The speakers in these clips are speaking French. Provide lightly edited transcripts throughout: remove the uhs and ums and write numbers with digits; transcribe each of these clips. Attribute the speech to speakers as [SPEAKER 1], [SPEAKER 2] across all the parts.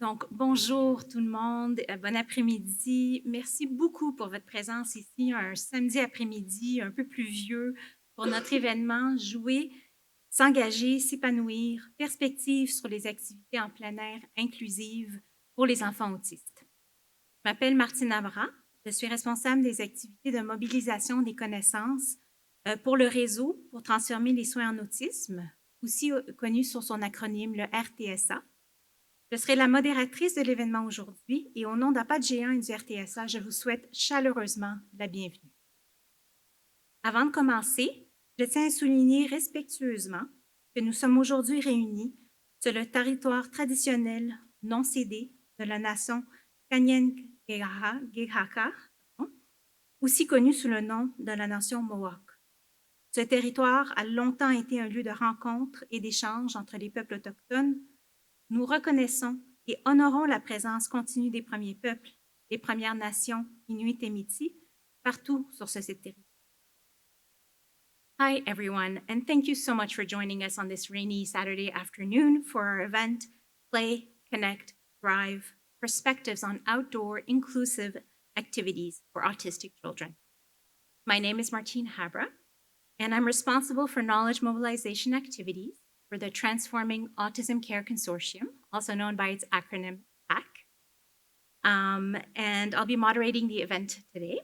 [SPEAKER 1] Donc, bonjour tout le monde, bon après-midi. Merci beaucoup pour votre présence ici un samedi après-midi un peu pluvieux pour notre événement Jouer, s'engager, s'épanouir, perspectives sur les activités en plein air inclusives pour les enfants autistes. Je m'appelle Martine Abra, je suis responsable des activités de mobilisation des connaissances pour le réseau pour transformer les soins en autisme, aussi connu sur son acronyme le RTSA. Je serai la modératrice de l'événement aujourd'hui et au nom d'APA de Géant et du RTSA, je vous souhaite chaleureusement la bienvenue. Avant de commencer, je tiens à souligner respectueusement que nous sommes aujourd'hui réunis sur le territoire traditionnel non cédé de la nation Kanien'kehá:ka, aussi connu sous le nom de la nation Mohawk. Ce territoire a longtemps été un lieu de rencontre et d'échange entre les peuples autochtones. Nous reconnaissons et honorons la présence continue des premiers peuples, des Premières Nations, Inuit et Métis, partout sur ce territoire. Hi, everyone, and thank you so much for joining us on this rainy Saturday afternoon for our event, Play, Connect, Thrive, Perspectives on Outdoor Inclusive Activities for Autistic Children. My name is Martine Habra, and I'm responsible for knowledge mobilization activities for the Transforming Autism Care Consortium, also known by its acronym TAC. And I'll be moderating the event today.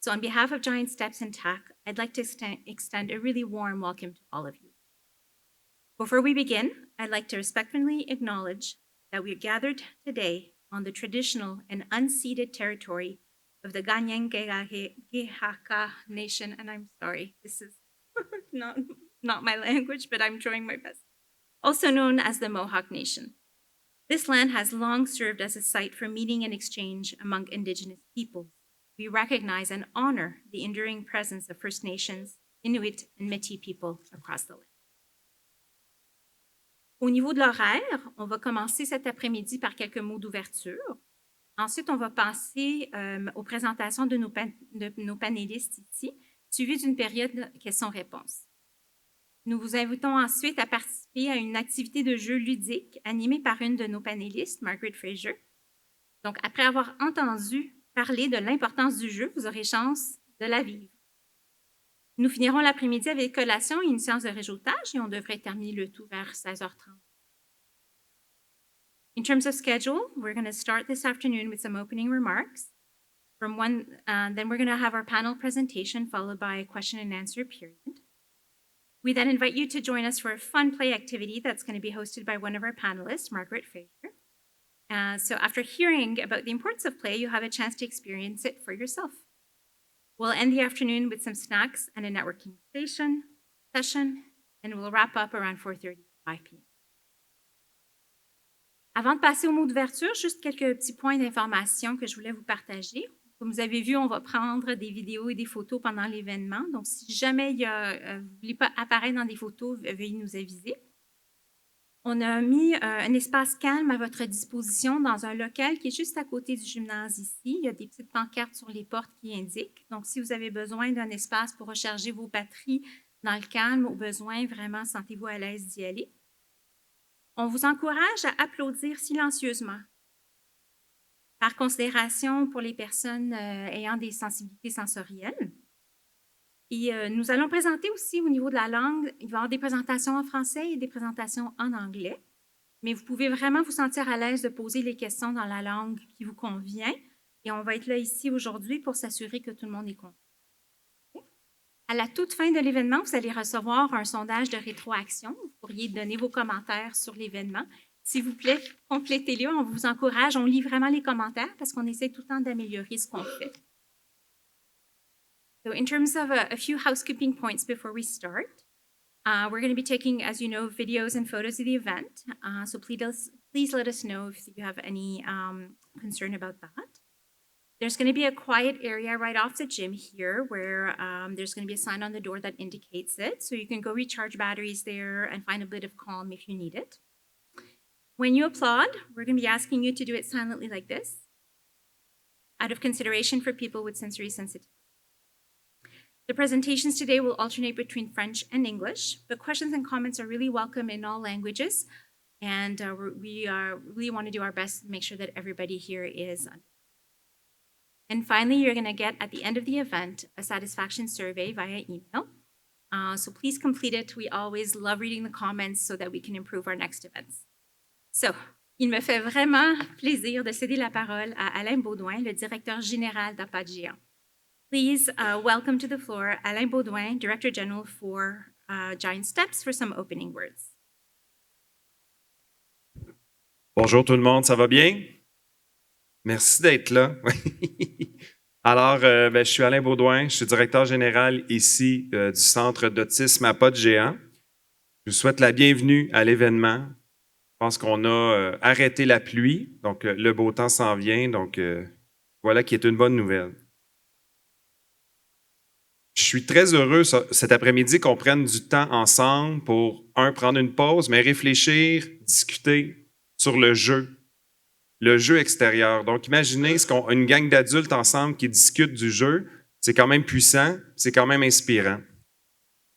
[SPEAKER 1] So on behalf of Giant Steps and TAC, I'd like to extend a really warm welcome to all of you. Before we begin, I'd like to respectfully acknowledge that we're gathered today on the traditional and unceded territory of the Kanien'kehá:ka Nation, and I'm sorry, this is not my language, but I'm trying my best. Also known as the Mohawk Nation. This land has long served as a site for meeting and exchange among Indigenous peoples. We recognize and honor the enduring presence of First Nations, Inuit, and Métis people across the land. Au niveau de l'horaire, on va commencer cet après-midi par quelques mots d'ouverture. Ensuite, on va passer aux présentations de nos panélistes ici, suivi d'une période de questions-réponses. Nous vous invitons ensuite à participer à une activité de jeu ludique animée par une de nos panélistes, Margaret Fraser. Donc, après avoir entendu parler de l'importance du jeu, vous aurez chance de la vivre. Nous finirons l'après-midi avec collation et une séance de réseautage et on devrait terminer le tout vers 16h30. In terms of schedule, we're going to start this afternoon with some opening remarks. Then we're going to have our panel presentation followed by a question and answer period. We then invite you to join us for a fun play activity that's going to be hosted by one of our panelists, Margaret Fraser. So after hearing about the importance of play, you have a chance to experience it for yourself. We'll end the afternoon with some snacks and a networking session, and we'll wrap up around 4:30 to 5 p.m. Avant de passer au mot d'ouverture, juste quelques petits points d'information que je voulais vous partager. Comme vous avez vu, on va prendre des vidéos et des photos pendant l'événement. Donc, si jamais vous ne voulez pas apparaître dans des photos, veuillez nous aviser. On a mis un espace calme à votre disposition dans un local qui est juste à côté du gymnase ici. Il y a des petites pancartes sur les portes qui indiquent. Donc, si vous avez besoin d'un espace pour recharger vos batteries dans le calme, au besoin, vraiment, sentez-vous à l'aise d'y aller. On vous encourage à applaudir silencieusement par considération pour les personnes ayant des sensibilités sensorielles. Et nous allons présenter aussi au niveau de la langue, il va y avoir des présentations en français et des présentations en anglais, mais vous pouvez vraiment vous sentir à l'aise de poser les questions dans la langue qui vous convient et on va être là ici aujourd'hui pour s'assurer que tout le monde est content. À la toute fin de l'événement, vous allez recevoir un sondage de rétroaction. Vous pourriez donner vos commentaires sur l'événement. S'il vous plaît, complétez-les. On vous encourage. On lit vraiment les commentaires parce qu'on essaie tout le temps d'améliorer ce qu'on fait. So in terms of a few housekeeping points before we start, we're going to be taking, as you know, videos and photos of the event. So please let us know if you have any concern about that. There's going to be a quiet area right off the gym here where there's going to be a sign on the door that indicates it. So you can go recharge batteries there and find a bit of calm if you need it. When you applaud, we're going to be asking you to do it silently like this, out of consideration for people with sensory sensitivity. The presentations today will alternate between French and English, but questions and comments are really welcome in all languages. And we really want to do our best to make sure that everybody here is. And finally, you're going to get at the end of the event a satisfaction survey via email. So please complete it. We always love reading the comments so that we can improve our next events. So, il me fait vraiment plaisir de céder la parole à Alain Baudouin, le directeur général d'Apat Géant. Please welcome to the floor Alain Baudouin, Director General for Giant Steps, for some opening words.
[SPEAKER 2] Bonjour tout le monde, ça va bien? Merci d'être là. Alors, je suis Alain Baudouin, je suis directeur général ici du Centre d'autisme Apat Géant. Je vous souhaite la bienvenue à l'événement. Je pense qu'on a arrêté la pluie, donc le beau temps s'en vient, donc voilà qui est une bonne nouvelle. Je suis très heureux cet après-midi qu'on prenne du temps ensemble pour, prendre une pause, mais réfléchir, discuter sur le jeu extérieur. Donc, imaginez une gang d'adultes ensemble qui discutent du jeu, c'est quand même puissant, c'est quand même inspirant.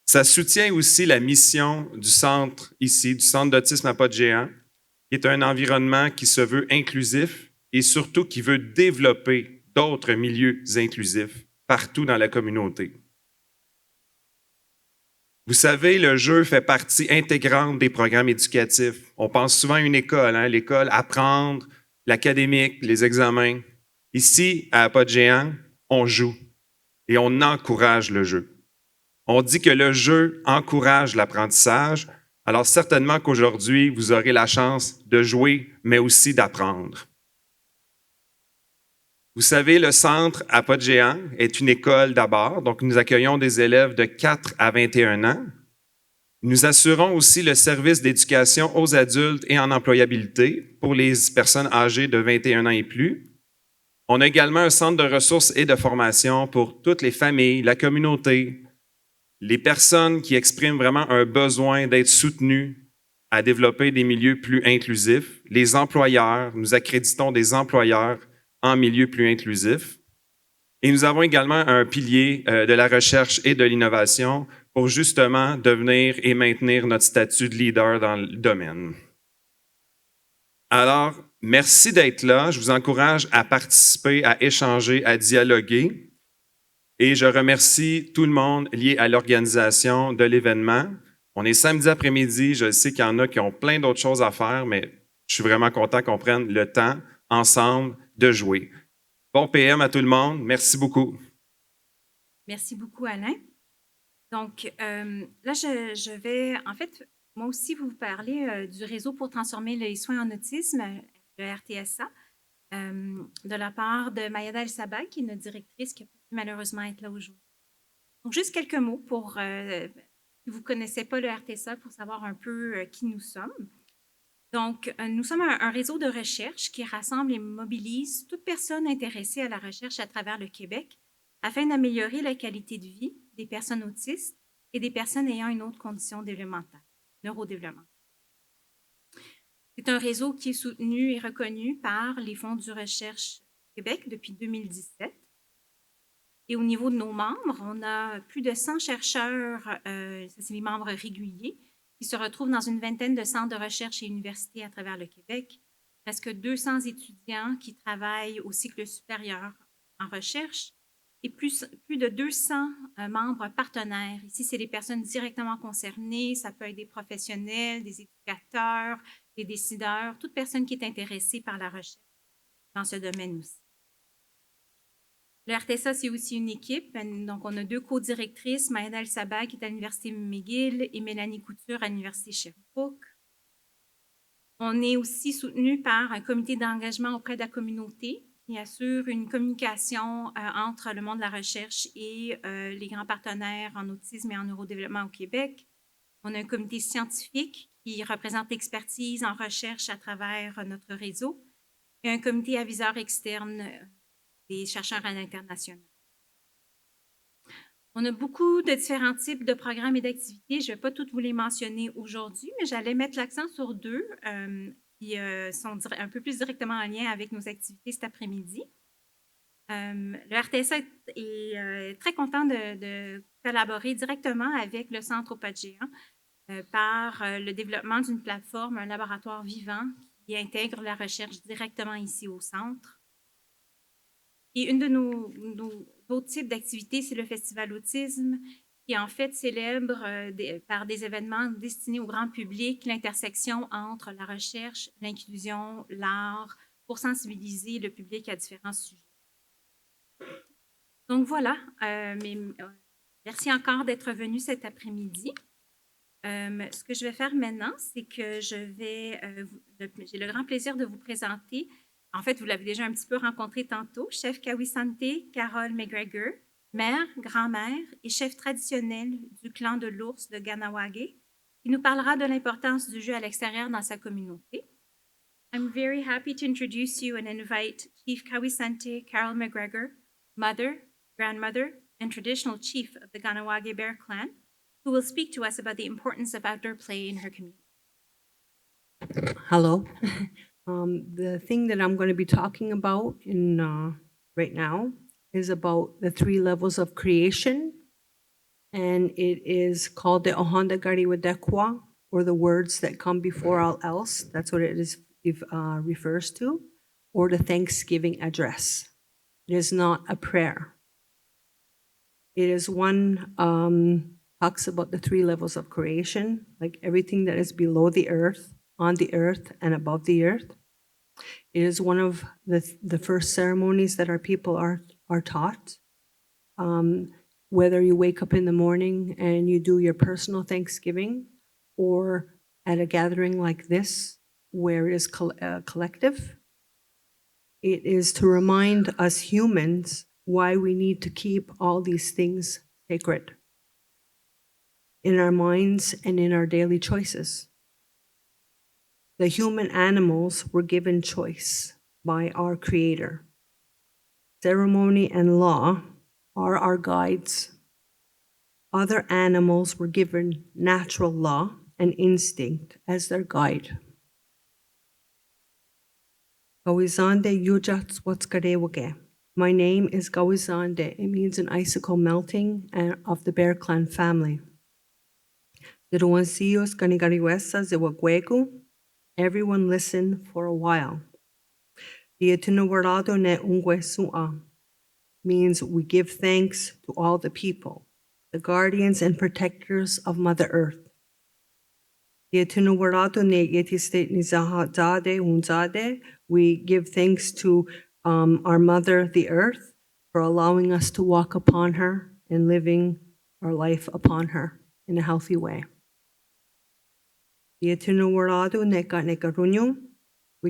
[SPEAKER 2] Ça soutient aussi la mission du centre ici, du Centre d'autisme Apat Géant, qui est un environnement qui se veut inclusif et surtout qui veut développer d'autres milieux inclusifs partout dans la communauté. Vous savez, le jeu fait partie intégrante des programmes éducatifs. On pense souvent à une école, l'école, apprendre, l'académique, les examens. Ici, à Apat Géant, on joue et on encourage le jeu. On dit que le jeu encourage l'apprentissage, alors certainement qu'aujourd'hui, vous aurez la chance de jouer, mais aussi d'apprendre. Vous savez, le centre Apat Géant est une école d'abord, donc nous accueillons des élèves de 4 à 21 ans. Nous assurons aussi le service d'éducation aux adultes et en employabilité pour les personnes âgées de 21 ans et plus. On a également un centre de ressources et de formation pour toutes les familles, la communauté, les personnes qui expriment vraiment un besoin d'être soutenues à développer des milieux plus inclusifs, les employeurs, nous accréditons des employeurs en milieu plus inclusif. Et nous avons également un pilier de la recherche et de l'innovation pour justement devenir et maintenir notre statut de leader dans le domaine. Alors, merci d'être là. Je vous encourage à participer, à échanger, à dialoguer. Et je remercie tout le monde lié à l'organisation de l'événement. On est samedi après-midi. Je sais qu'il y en a qui ont plein d'autres choses à faire, mais je suis vraiment content qu'on prenne le temps ensemble de jouer. Bon PM à tout le monde. Merci beaucoup.
[SPEAKER 1] Merci beaucoup, Alain. Donc, là, je vais, en fait, moi aussi vous parler du réseau pour transformer les soins en autisme, le RTSA, de la part de Mayada El-Sabah, qui est notre directrice, qui a pu malheureusement être là aujourd'hui. Donc, juste quelques mots pour, si vous ne connaissez pas le RTSA, pour savoir un peu qui nous sommes. Donc, nous sommes un réseau de recherche qui rassemble et mobilise toute personne intéressée à la recherche à travers le Québec afin d'améliorer la qualité de vie des personnes autistes et des personnes ayant une autre condition développementale, neurodéveloppementale. C'est un réseau qui est soutenu et reconnu par les fonds du Recherche Québec depuis 2017. Et au niveau de nos membres, on a plus de 100 chercheurs, ça c'est les membres réguliers, qui se retrouvent dans une vingtaine de centres de recherche et universités à travers le Québec, presque 200 étudiants qui travaillent au cycle supérieur en recherche et plus de 200 membres partenaires. Ici, c'est des personnes directement concernées, ça peut être des professionnels, des éducateurs, des décideurs, toute personne qui est intéressée par la recherche dans ce domaine aussi. Le RTSA, c'est aussi une équipe. Donc, on a 2 co-directrices, Mayada El-Sabah, qui est à l'Université McGill, et Mélanie Couture à l'Université Sherbrooke. On est aussi soutenu par un comité d'engagement auprès de la communauté qui assure une communication entre le monde de la recherche et les grands partenaires en autisme et en neurodéveloppement au Québec. On a un comité scientifique qui représente l'expertise en recherche à travers notre réseau et un comité aviseur externe des chercheurs à l'international. On a beaucoup de différents types de programmes et d'activités. Je ne vais pas toutes vous les mentionner aujourd'hui, mais j'allais mettre l'accent sur 2 qui sont un peu plus directement en lien avec nos activités cet après-midi. Le RTSA est très content de collaborer directement avec le Centre Apat Géant par le développement d'une plateforme, un laboratoire vivant qui intègre la recherche directement ici au centre. Et une de nos autres types d'activités, c'est le Festival Autisme, qui en fait célèbre par des événements destinés au grand public l'intersection entre la recherche, l'inclusion, l'art, pour sensibiliser le public à différents sujets. Donc voilà, merci encore d'être venu cet après-midi. Ce que je vais faire maintenant, c'est que j'ai le grand plaisir de vous présenter. En fait, vous l'avez déjà un petit peu rencontré tantôt, chef Kawisante Carole McGregor, mère, grand-mère et chef traditionnel du clan de l'ours de Ganawage, qui nous parlera de l'importance du jeu à l'extérieur dans sa communauté. I'm very happy to introduce you and invite Chief Kawisante Carole McGregor, mother, grandmother, and traditional chief of the Ganawage Bear Clan, who will speak to us about the importance of outdoor play in her community.
[SPEAKER 3] Hello. The thing that I'm going to be talking about right now is about the 3 levels of creation, and it is called the Ohanda Gariwadekwa, or the words that come before all else. That's what it refers to, or the Thanksgiving address. It is not a prayer. It is one talks about the 3 levels of creation, like everything that is below the earth, on the earth, and above the earth. It is one of the first ceremonies that our people are taught. Whether you wake up in the morning and you do your personal Thanksgiving, or at a gathering like this, where it is collective, it is to remind us humans why we need to keep all these things sacred in our minds and in our daily choices. The human animals were given choice by our Creator. Ceremony and law are our guides. Other animals were given natural law and instinct as their guide. Gawizande Yujats Watskarewoge. My name is Gawizande. It means an icicle melting of the Bear Clan family. Zeruansios Ganigariwesa Zewagwegu. Everyone listen for a while. Dietinuwarado ne ungwesua means we give thanks to all the people, the guardians and protectors of Mother Earth. Dietinuwarado ne yetiste nizahadade unzade, we give thanks to our Mother, the Earth, for allowing us to walk upon her and living our life upon her in a healthy way. We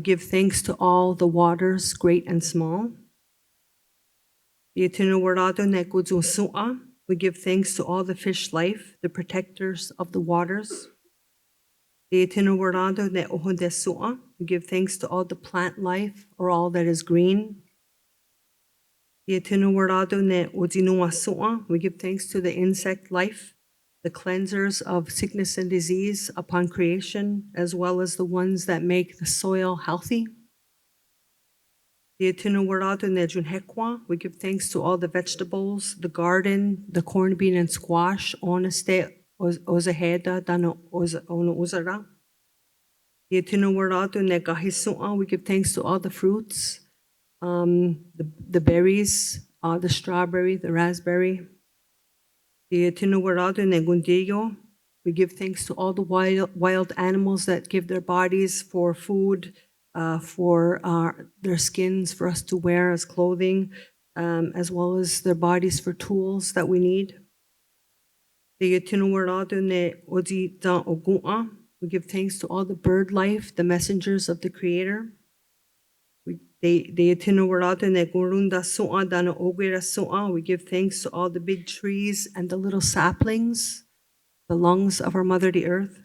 [SPEAKER 3] give thanks to all the waters, great and small. We give thanks to all the fish life, the protectors of the waters. We give thanks to all the plant life, or all that is green. We give thanks to the insect life, the cleansers of sickness and disease upon creation, as well as the ones that make the soil healthy. We give thanks to all the vegetables, the garden, the corn, bean, and squash. We give thanks to all the fruits, the berries, the strawberry, the raspberry. We give thanks to all the wild animals that give their bodies for food, for their skins for us to wear as clothing, as well as their bodies for tools that we need. We give thanks to all the bird life, the messengers of the Creator. We give thanks to all the big trees and the little saplings, the lungs of our Mother, the Earth.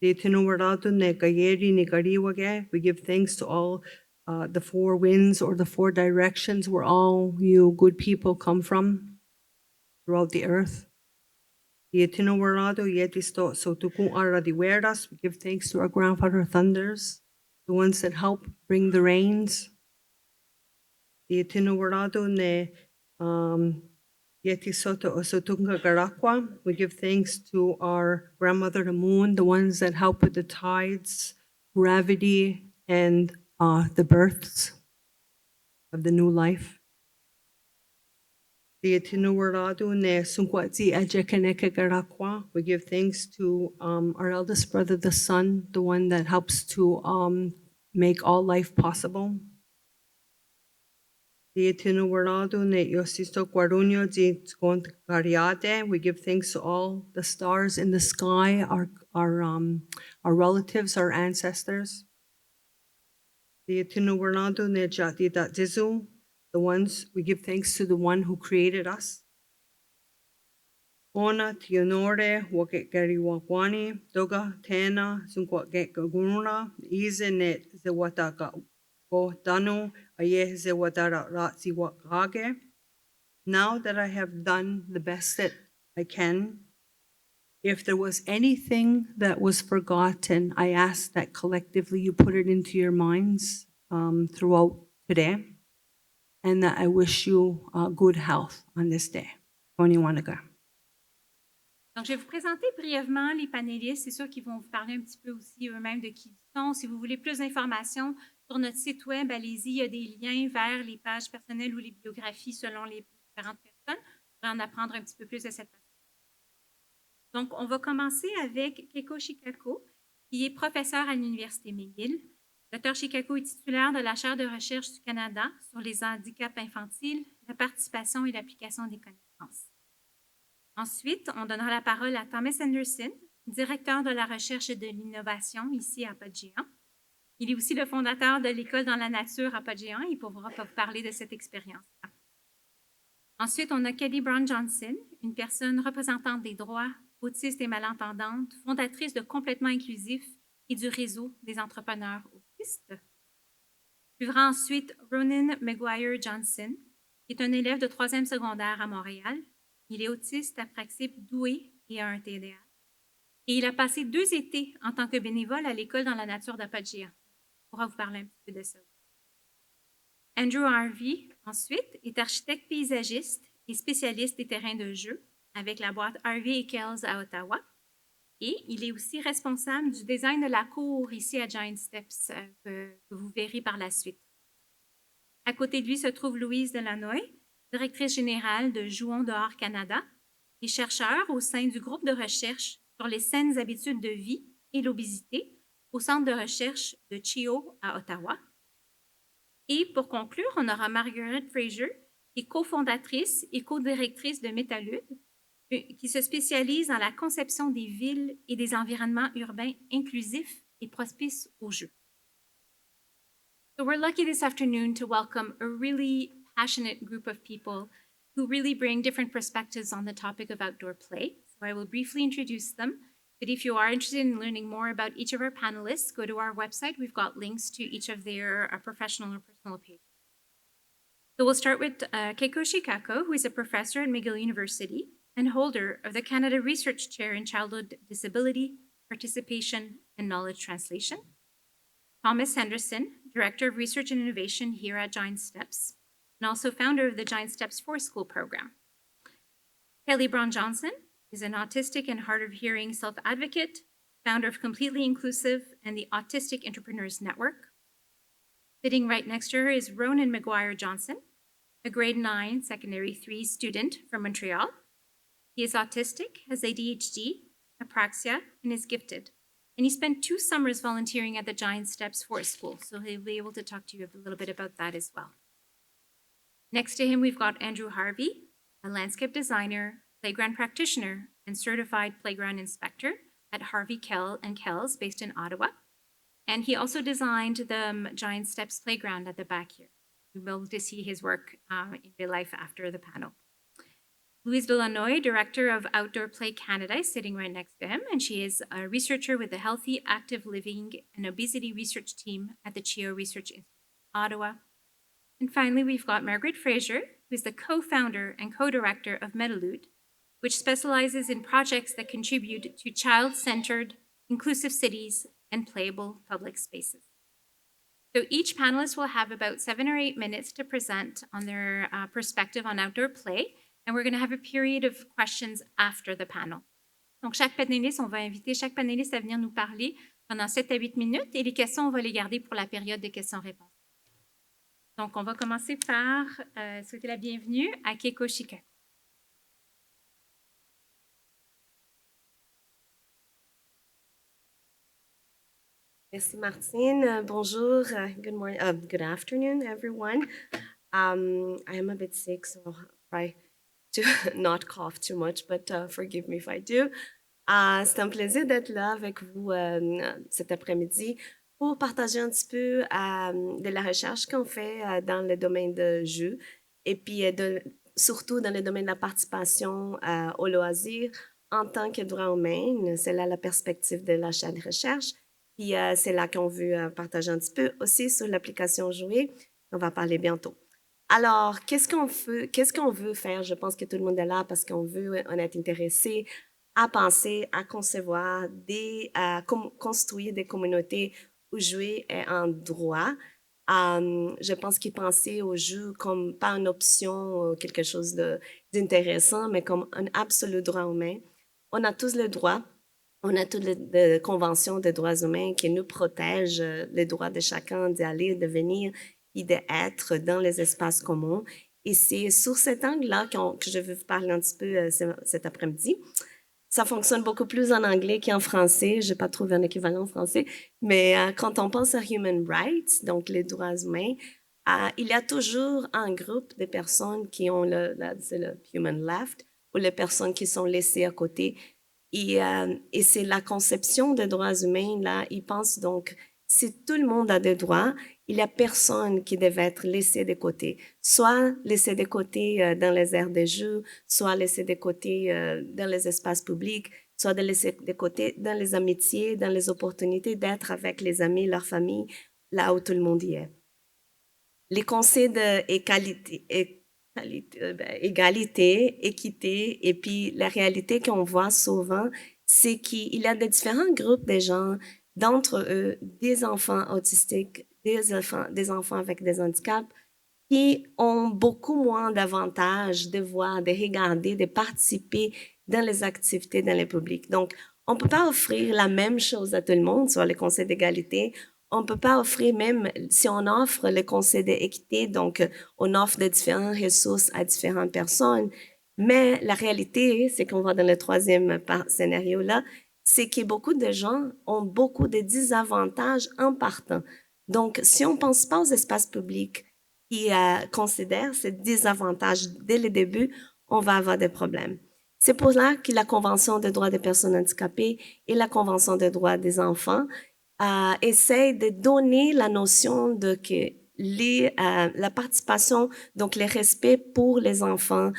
[SPEAKER 3] We give thanks to all the 4 winds, or the 4 directions where all you good people come from throughout the earth. We give thanks to our grandfather thunders, the ones that help bring the rains. Yeti Soto Osotunga Garakwa. We give thanks to our grandmother, the moon, the ones that help with the tides, gravity, and the births of the new life. Yeti Nuwaradu Ne Sunkwati Ejekaneka Garakwa. We give thanks to our eldest brother, the sun, the one that helps to make all life possible. We give thanks to all the stars in the sky, our relatives, our ancestors. The ones we give thanks to the one who created us. Ona tionore wakekari wakwani doga tena sunkwa gekaguna izenet zewataka go danu aye zewatara ratsi wakage. Now that I have done the best that I can, if there was anything that was forgotten, I ask that collectively you put it into your minds throughout today, and that I wish you good health on this day. Tony Wanaga.
[SPEAKER 1] Donc, je vais vous présenter brièvement les panélistes. C'est sûr qu'ils vont vous parler un petit peu aussi eux-mêmes de qui ils sont. Si vous voulez plus d'informations sur notre site web, allez-y. Il y a des liens vers les pages personnelles ou les biographies selon les différentes personnes pour en apprendre un petit peu plus de cette façon. Donc, on va commencer avec Keiko Shikako, qui est professeur à l'Université McGill. Dr. Shikako est titulaire de la chaire de recherche du Canada sur les handicaps infantiles, la participation et l'application des connaissances. Ensuite, on donnera la parole à Thomas Henderson, directeur de la recherche et de l'innovation ici à Pas-de-Géant. Il est aussi le fondateur de l'École dans la nature à Pas-de-Géant et il pourra vous parler de cette expérience-là. Ensuite, on a Kelly Brown-Johnson, une personne représentante des droits autistes et malentendantes, fondatrice de Complètement Inclusif et du réseau des entrepreneurs autistes. Suivra ensuite Ronan McGuire-Johnson, qui est un élève de 3e secondaire à Montréal. Il est autiste, apraxique, doué et a un TDAH. Et il a passé 2 étés en tant que bénévole à l'École dans la nature de Pas-de-Géant. On pourra vous parler un petit peu de ça. Andrew Harvey, ensuite, est architecte paysagiste et spécialiste des terrains de jeu avec la boîte Harvey & Kells à Ottawa. Et il est aussi responsable du design de la cour ici à Giant Steps que vous verrez par la suite. À côté de lui se trouve Louise Delanoy, directrice générale de Jouons dehors Canada et chercheur au sein du groupe de recherche sur les saines habitudes de vie et l'obésité au centre de recherche de CHEO à Ottawa. Et pour conclure, on aura Margaret Fraser, qui est cofondatrice et co-directrice de Métalude, qui se spécialise dans la conception des villes et des environnements urbains inclusifs et propices au jeu. So we're lucky this afternoon to welcome a really passionate group of people who really bring different perspectives on the topic of outdoor play. So I will briefly introduce them, but if you are interested in learning more about each of our panelists, go to our website. We've got links to each of their professional or personal pages. So we'll start with Keiko Shikako, who is a professor at McGill University and holder of the Canada Research Chair in Childhood Disability, Participation, and Knowledge Translation. Thomas Henderson, Director of Research and Innovation here at Giant Steps, and also founder of the Giant Steps 4 School program. Kelly Brown-Johnson is an autistic and hard of hearing self-advocate, founder of Completely Inclusive and the Autistic Entrepreneurs Network. Sitting right next to her is Ronan McGuire-Johnson, a grade 9, secondary 3 student from Montreal. He is autistic, has ADHD, apraxia, and is gifted. And he spent 2 summers volunteering at the Giant Steps 4 School, so he'll be able to talk to you a little bit about that as well. Next to him, we've got Andrew Harvey, a landscape designer, playground practitioner, and certified playground inspector at Harvey Kell and Kells, based in Ottawa. And he also designed the Giant Steps playground at the back here. We'll be able to see his work in real life after the panel. Louise Delanoy, Director of Outdoor Play Canada, is sitting right next to him, and she is a researcher with the Healthy Active Living and Obesity Research Team at the CHEO Research Institute, Ottawa. And finally, we've got Margaret Fraser, who is the co-founder and co-director of Metalude, which specializes in projects that contribute to child-centered, inclusive cities and playable public spaces. So each panelist will have about 7 or 8 minutes to present on their perspective on outdoor play. And we're going to have a period of questions after the panel. Donc, on va inviter chaque panéliste à venir nous parler pendant 7 à 8 minutes et les questions, on va les garder pour la période de questions-réponses. Donc, on va commencer par souhaiter la bienvenue à Keiko Shikaku.
[SPEAKER 4] Merci Martine. Bonjour. Good morning. Good afternoon, everyone. I am a bit sick, so I'll try to not cough too much, but forgive me if I do. C'est un plaisir d'être là avec vous cet après-midi pour partager un petit peu de la recherche qu'on fait dans le domaine de jeux et puis surtout dans le domaine de la participation au loisir en tant que droit humain. C'est là la perspective de la chaîne de recherche. Puis c'est là qu'on veut partager un petit peu aussi sur l'application Jouer. On va parler bientôt. Alors, qu'est-ce qu'on veut faire? Je pense que tout le monde est là parce qu'on est intéressé à penser, à concevoir, à construire des communautés où jouer est un droit. Je pense qu'il pensait au jeu comme pas une option, quelque chose d'intéressant, mais comme un absolu droit humain. On a tous le droit. On a toutes les conventions des droits humains qui nous protègent les droits de chacun d'y aller, de venir et d'être dans les espaces communs. Et c'est sur cet angle-là que je veux vous parler un petit peu cet après-midi. Ça fonctionne beaucoup plus en anglais qu'en français. Je n'ai pas trouvé un équivalent en français. Mais quand on pense à human rights, donc les droits humains, il y a toujours un groupe de personnes qui ont le human left ou les personnes qui sont laissées à côté. Et c'est la conception des droits humains, là, ils pensent donc, si tout le monde a des droits, il n'y a personne qui devait être laissé de côté. Soit laissé de côté dans les aires de jeu, soit laissé de côté dans les espaces publics, soit laissé de côté dans les amitiés, dans les opportunités d'être avec les amis, leur famille, là où tout le monde y est. Les conseils d'égalité, équité, et puis la réalité qu'on voit souvent, c'est qu'il y a de différents groupes de gens, d'entre eux, des enfants autistiques, des enfants avec des handicaps, qui ont beaucoup moins d'avantages de voir, de regarder, de participer dans les activités dans le public. Donc, on ne peut pas offrir la même chose à tout le monde sur les conseils d'égalité. On ne peut pas offrir, même si on offre le conseil d'équité, donc on offre de différentes ressources à différentes personnes. Mais la réalité, c'est qu'on va dans le troisième scénario-là, c'est que beaucoup de gens ont beaucoup de désavantages en partant. Donc, si on ne pense pas aux espaces publics qui considèrent ces désavantages dès le début, on va avoir des problèmes. C'est pour cela que la Convention des droits des personnes handicapées et la Convention des droits des enfants essaie de donner la notion de que la participation, donc le respect pour les enfants,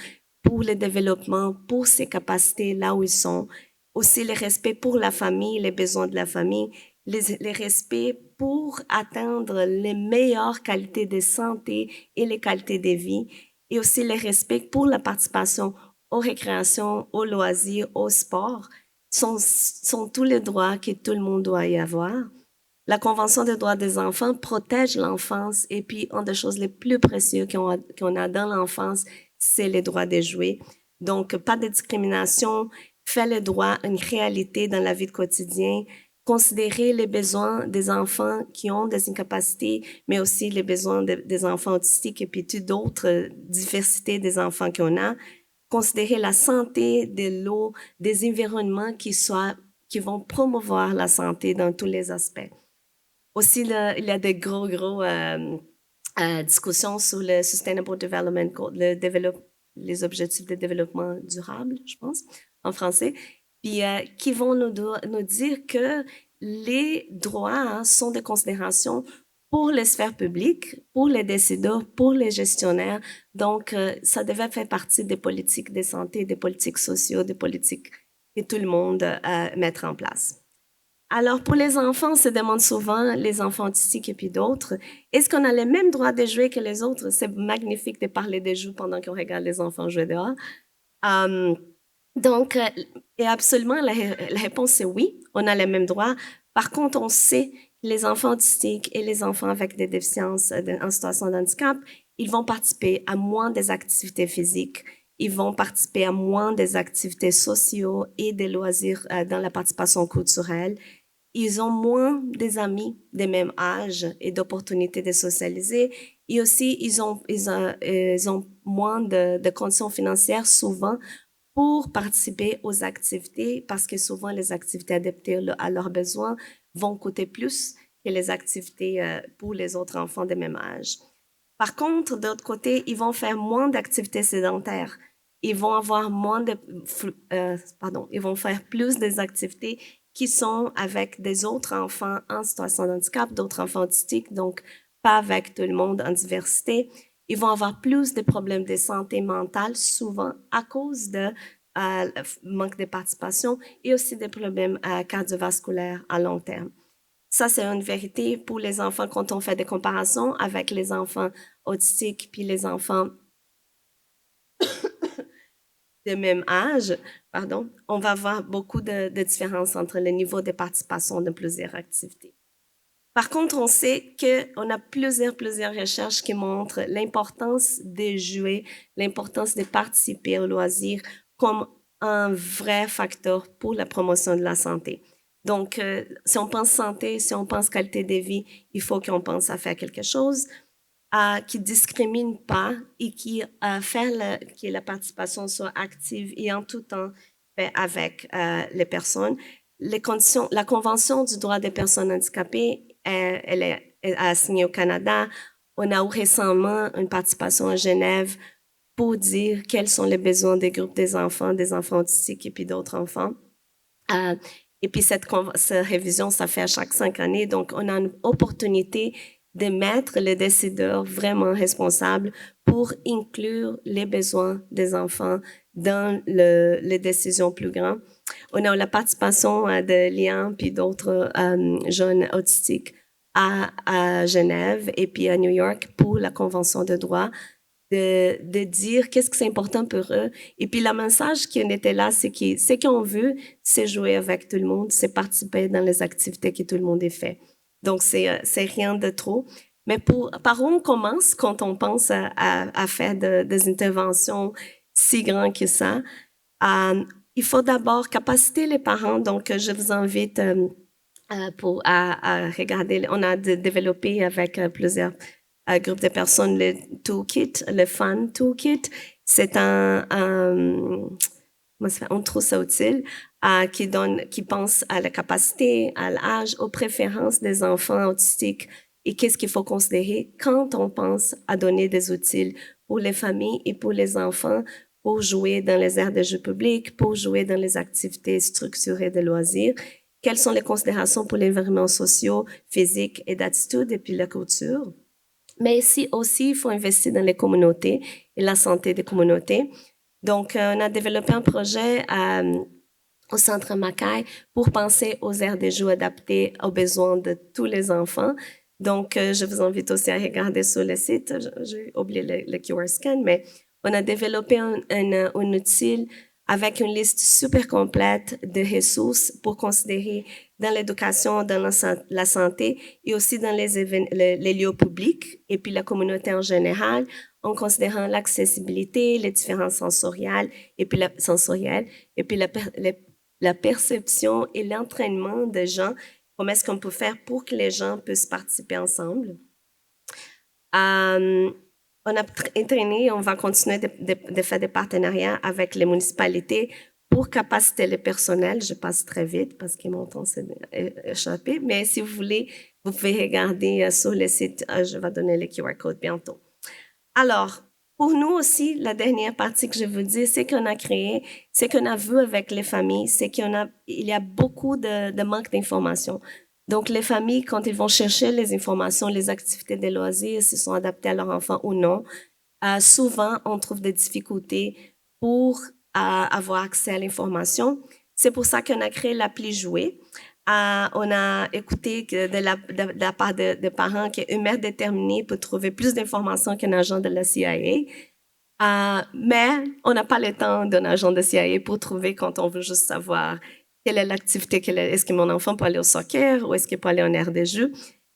[SPEAKER 4] pour le développement, pour ses capacités là où ils sont, aussi le respect pour la famille, les besoins de la famille, le respect pour atteindre les meilleures qualités de santé et les qualités de vie, et aussi le respect pour la participation aux récréations, aux loisirs, au sport, sont tous les droits que tout le monde doit y avoir. La Convention des droits des enfants protège l'enfance et puis une des choses les plus précieuses qu'on a dans l'enfance, c'est les droits de jouer. Donc, pas de discrimination, fait les droits une réalité dans la vie quotidienne, considérer les besoins des enfants qui ont des incapacités, mais aussi les besoins des enfants autistiques et puis toute d'autres diversités des enfants qu'on a, considérer la santé de l'eau, des environnements qui vont promouvoir la santé dans tous les aspects. Aussi, il y a des gros discussions sur le Sustainable Development Goal, les objectifs de développement durable, je pense, en français, puis qui vont nous dire que les droits sont des considérations pour les sphères publiques, pour les décideurs, pour les gestionnaires. Donc, ça devait faire partie des politiques de santé, des politiques sociales, des politiques que tout le monde mettre en place. Alors, pour les enfants, on se demande souvent, les enfants autistiques et puis d'autres, est-ce qu'on a les mêmes droits de jouer que les autres? C'est magnifique de parler de jeux pendant qu'on regarde les enfants jouer dehors. Donc, et absolument, la réponse c'est oui, on a les mêmes droits. Par contre, on sait que les enfants autistiques et les enfants avec des déficiences en situation de handicap, ils vont participer à moins des activités physiques. Ils vont participer à moins des activités sociales et des loisirs dans la participation culturelle. Ils ont moins des amis de même âge et d'opportunités de socialiser. Et aussi, ils ont moins de conditions financières souvent pour participer aux activités parce que souvent les activités adaptées à leurs besoins vont coûter plus que les activités pour les autres enfants de même âge. Par contre, de l'autre côté, ils vont faire moins d'activités sédentaires. Ils vont avoir ils vont faire plus des activités qui sont avec des autres enfants en situation de handicap, d'autres enfants autistiques, donc pas avec tout le monde en diversité. Ils vont avoir plus de problèmes de santé mentale, souvent à cause de manque de participation et aussi des problèmes cardiovasculaires à long terme. Ça, c'est une vérité pour les enfants quand on fait des comparaisons avec les enfants autistiques puis les enfants de même âge, on va voir beaucoup de différences entre le niveau de participation de plusieurs activités. Par contre, on sait qu'on a plusieurs recherches qui montrent l'importance de jouer, l'importance de participer au loisir comme un vrai facteur pour la promotion de la santé. Donc, si on pense santé, si on pense qualité de vie, il faut qu'on pense à faire quelque chose qui discrimine pas et qui fait que la participation soit active et en tout temps fait avec les personnes. La Convention du droit des personnes handicapées, elle est signée au Canada. On a eu récemment une participation à Genève pour dire quels sont les besoins des groupes des enfants autistiques et puis d'autres enfants. Et puis cette révision, ça fait à chaque 5 années. Donc, on a une opportunité de mettre les décideurs vraiment responsables pour inclure les besoins des enfants dans les décisions plus grandes. On a eu la participation de Liam puis d'autres jeunes autistiques à Genève et puis à New York pour la Convention de droit, de dire qu'est-ce que c'est important pour eux. Et puis, le message qui était là, c'est que ce qu'on veut, c'est jouer avec tout le monde, c'est participer dans les activités que tout le monde fait. Donc, c'est rien de trop. Mais par où on commence quand on pense à faire des interventions si grandes que ça? Il faut d'abord capaciter les parents. Donc, je vous invite à regarder. On a développé avec plusieurs groupes de personnes le toolkit, le Fun Toolkit. C'est on trouve ça utile, qui pense à la capacité, à l'âge, aux préférences des enfants autistiques et qu'est-ce qu'il faut considérer quand on pense à donner des outils pour les familles et pour les enfants pour jouer dans les aires de jeux publics, pour jouer dans les activités structurées de loisirs. Quelles sont les considérations pour l'environnement social, physique et d'attitude et puis la culture. Mais ici aussi, il faut investir dans les communautés et la santé des communautés. Donc, on a développé un projet au Centre Mackay pour penser aux aires de jeu adaptées aux besoins de tous les enfants. Donc, je vous invite aussi à regarder sur le site. J'ai oublié le QR scan, mais on a développé un outil avec une liste super complète de ressources pour considérer dans l'éducation, dans la santé et aussi dans les lieux publics et puis la communauté en général, en considérant l'accessibilité, les différences sensorielles et puis la perception et l'entraînement des gens. Comment est-ce qu'on peut faire pour que les gens puissent participer ensemble? On a entraîné, on va continuer de faire des partenariats avec les municipalités pour capaciter le personnel. Je passe très vite parce que mon temps s'est échappé, mais si vous voulez, vous pouvez regarder sur le site. Je vais donner le QR code bientôt. Alors, pour nous aussi, la dernière partie que je veux dire, c'est qu'on a créé, c'est qu'on a vu avec les familles, c'est il y a beaucoup de manque d'informations. Donc, les familles, quand ils vont chercher les informations, les activités de loisirs, s'ils sont adaptés à leur enfant ou non, souvent, on trouve des difficultés pour avoir accès à l'information. C'est pour ça qu'on a créé l'appli Jouer. On a écouté de la part de parents qu'une mère déterminée peut trouver plus d'informations qu'un agent de la CIA. Mais on n'a pas le temps d'un agent de CIA pour trouver quand on veut juste savoir quelle est l'activité, est-ce que mon enfant peut aller au soccer ou est-ce qu'il peut aller en aire de jeu.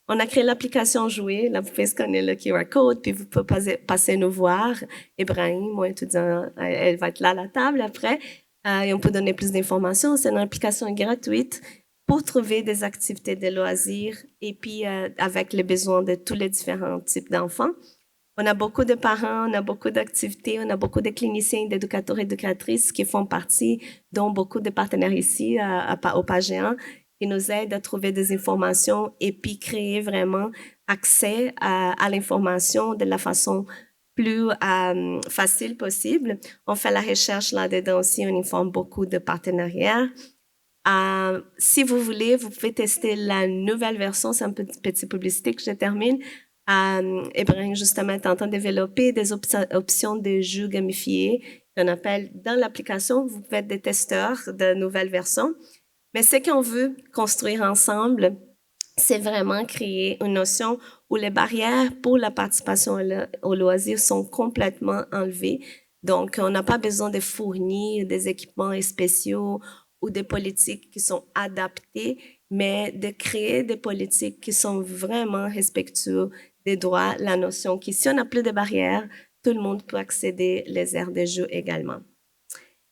[SPEAKER 4] On a créé l'application Jouer. Là, vous pouvez scanner le QR code, puis vous pouvez passer nous voir. Ibrahim, mon étudiant, elle va être là à la table après. Et on peut donner plus d'informations. C'est une application gratuite pour trouver des activités de loisirs et puis avec les besoins de tous les différents types d'enfants. On a beaucoup de parents, on a beaucoup d'activités, on a beaucoup de cliniciens, d'éducateurs et éducatrices qui font partie, dont beaucoup de partenaires ici au PAGEAN, qui nous aident à trouver des informations et puis créer vraiment accès à l'information de la façon plus facile possible. On fait la recherche là-dedans aussi, on informe beaucoup de partenariats. Si vous voulez, vous pouvez tester la nouvelle version, c'est un petit publicité que je termine. Ibrahim, justement, est en train de développer des options de jeux gamifiés qu'on appelle dans l'application. Vous pouvez être des testeurs de nouvelles versions. Mais ce qu'on veut construire ensemble, c'est vraiment créer une notion où les barrières pour la participation au loisir sont complètement enlevées. Donc, on n'a pas besoin de fournir des équipements spéciaux ou des politiques qui sont adaptées, mais de créer des politiques qui sont vraiment respectueuses des droits, la notion que si on n'a plus de barrières, tout le monde peut accéder aux aires de jeu également.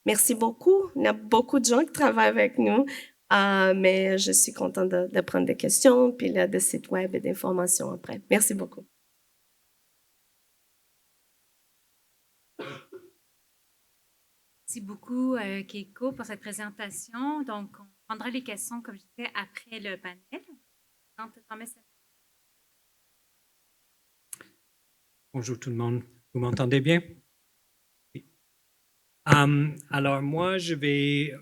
[SPEAKER 4] Merci beaucoup. Il y a beaucoup de gens qui travaillent avec nous, mais je suis contente de prendre des questions, puis il y a des sites web et d'informations après. Merci beaucoup.
[SPEAKER 1] Merci beaucoup, Keiko, pour cette présentation. Donc, on prendra les questions, comme je disais, après le panel.
[SPEAKER 5] Bonjour tout le monde. Vous m'entendez bien? Oui. Alors, moi, je vais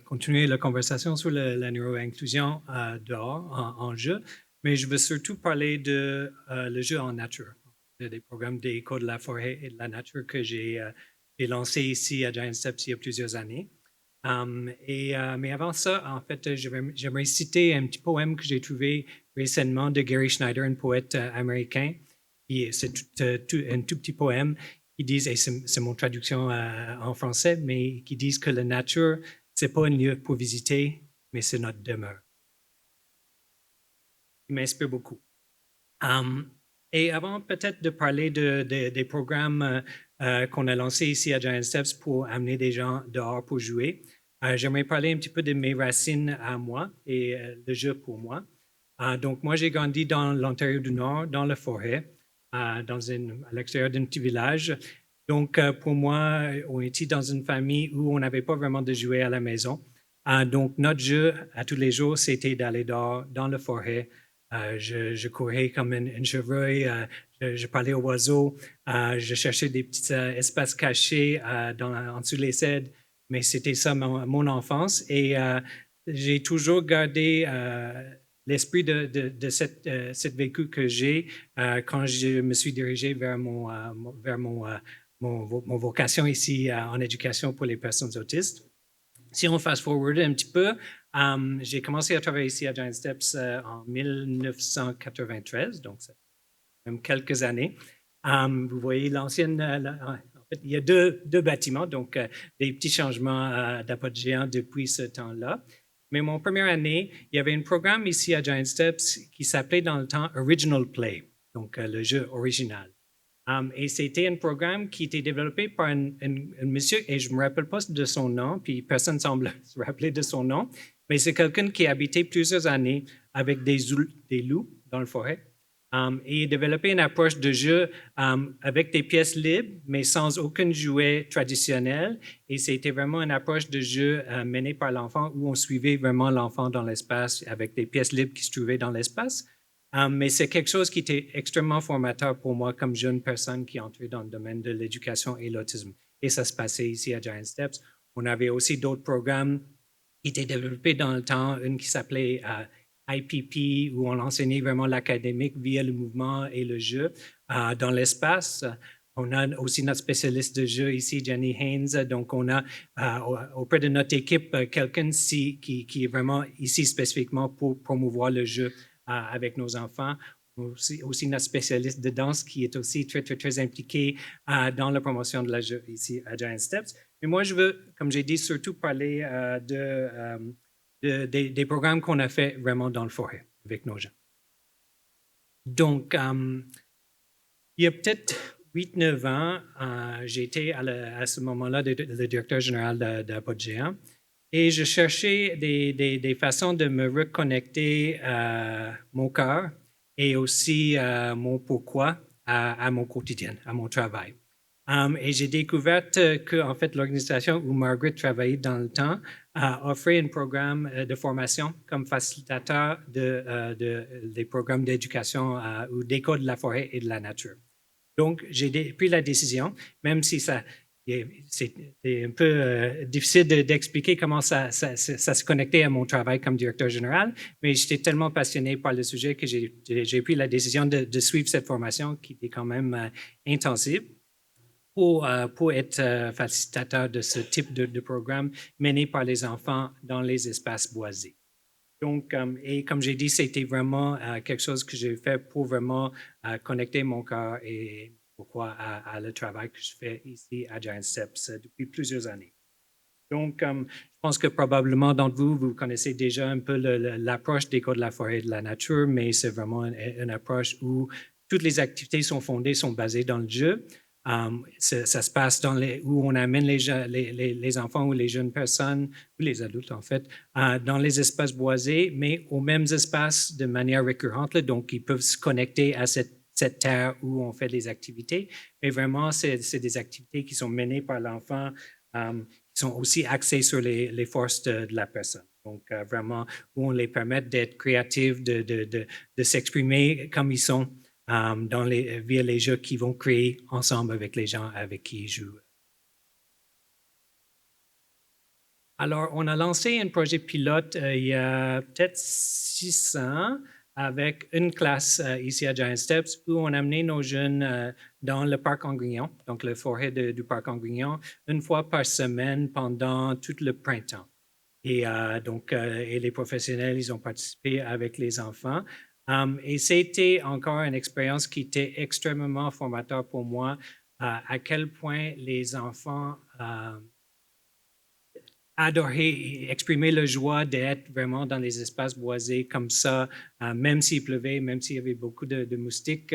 [SPEAKER 5] continuer la conversation sur la neuroinclusion dehors, en jeu, mais je veux surtout parler de le jeu en nature, des programmes des Écoles de la forêt et de la nature que j'ai lancé ici à Giant Steps il y a plusieurs années. Mais avant ça, en fait, j'aimerais citer un petit poème que j'ai trouvé récemment de Gary Schneider, un poète américain. C'est un tout petit poème qui dit, et c'est mon traduction en français, mais qui dit que la nature, c'est pas un lieu pour visiter, mais c'est notre demeure. Il m'inspire beaucoup. Et avant peut-être de parler des programmes qu'on a lancés ici à Giant Steps pour amener des gens dehors pour jouer, j'aimerais parler un petit peu de mes racines à moi et le jeu pour moi. Donc, moi, j'ai grandi dans l'Ontario du Nord, dans la forêt, à l'extérieur d'un petit village. Donc, pour moi, on était dans une famille où on n'avait pas vraiment de jouets à la maison. Donc, notre jeu à tous les jours, c'était d'aller dehors, dans la forêt. Je courais comme une chevreuil, je parlais aux oiseaux, je cherchais des petits espaces cachés en dessous des cèdres, mais c'était ça mon enfance. Et j'ai toujours gardé l'esprit de cette vécu que j'ai quand je me suis dirigé vers mon vocation ici en éducation pour les personnes autistes. Si on fast-forward un petit peu, j'ai commencé à travailler ici à Giant Steps en 1993, donc ça fait même quelques années. Vous voyez l'ancienne... en fait, il y a deux bâtiments, donc des petits changements d'appât géant depuis ce temps-là. Mais mon première année, il y avait un programme ici à Giant Steps qui s'appelait dans le temps Original Play, donc le jeu original. Et c'était un programme qui était développé par un monsieur, et je ne me rappelle pas de son nom, puis personne ne semble se rappeler de son nom, mais c'est quelqu'un qui a habité plusieurs années avec des loups dans la forêt. Et développé une approche de jeu avec des pièces libres, mais sans aucun jouet traditionnel. Et c'était vraiment une approche de jeu menée par l'enfant où on suivait vraiment l'enfant dans l'espace avec des pièces libres qui se trouvaient dans l'espace. Mais c'est quelque chose qui était extrêmement formateur pour moi comme jeune personne qui entrait dans le domaine de l'éducation et l'autisme. Et ça se passait ici à Giant Steps. On avait aussi d'autres programmes qui étaient développés dans le temps, une qui s'appelait IPP, où on enseignait vraiment l'académique via le mouvement et le jeu dans l'espace. On a aussi notre spécialiste de jeu ici, Jenny Haynes. Donc, on a auprès de notre équipe quelqu'un qui est vraiment ici spécifiquement pour promouvoir le jeu avec nos enfants. Aussi notre spécialiste de danse qui est aussi très, très, très impliqué dans la promotion de la jeu ici à Giant Steps. Mais moi, je veux, comme j'ai dit, surtout parler des programmes qu'on a fait vraiment dans le forêt avec nos gens. Donc, il y a peut-être 8-9 ans, j'étais à ce moment-là le directeur général de Podgéant et je cherchais des façons de me reconnecter à mon cœur et aussi mon pourquoi à mon quotidien, à mon travail. Et j'ai découvert que, en fait, l'organisation où Margaret travaillait dans le temps offrait un programme de formation comme facilitateur des programmes d'éducation ou d'école de la forêt et de la nature. Donc, j'ai pris la décision, même si c'est un peu difficile d'expliquer comment ça se connectait à mon travail comme directeur général, mais j'étais tellement passionné par le sujet que j'ai pris la décision de suivre cette formation qui était quand même intensive pour être facilitateur de ce type de programme mené par les enfants dans les espaces boisés. Donc, et comme j'ai dit, c'était vraiment quelque chose que j'ai fait pour vraiment connecter mon cœur et pourquoi à le travail que je fais ici à Giant Steps depuis plusieurs années. Donc, je pense que probablement d'entre vous, vous connaissez déjà un peu l'approche d'École de la forêt et de la nature, mais c'est vraiment une approche où toutes les activités sont basées dans le jeu. Ça se passe où on amène les enfants ou les jeunes personnes, ou les adultes en fait, dans les espaces boisés, mais aux mêmes espaces de manière récurrente. Là, donc, ils peuvent se connecter à cette terre où on fait des activités. Mais vraiment, c'est des activités qui sont menées par l'enfant, qui sont aussi axées sur les forces de la personne. Donc, vraiment, où on les permet d'être créatifs, de s'exprimer comme ils sont via les jeux qu'ils vont créer ensemble avec les gens avec qui ils jouent. Alors, on a lancé un projet pilote il y a peut-être 6 ans avec une classe ici à Giant Steps où on a amené nos jeunes dans le parc Anguignon, donc la forêt du parc Anguignon, une fois par semaine pendant tout le printemps. Et et les professionnels, ils ont participé avec les enfants. Et c'était encore une expérience qui était extrêmement formateur pour moi, à quel point les enfants adoraient et exprimaient la joie d'être vraiment dans les espaces boisés comme ça, même s'il pleuvait, même s'il y avait beaucoup de moustiques.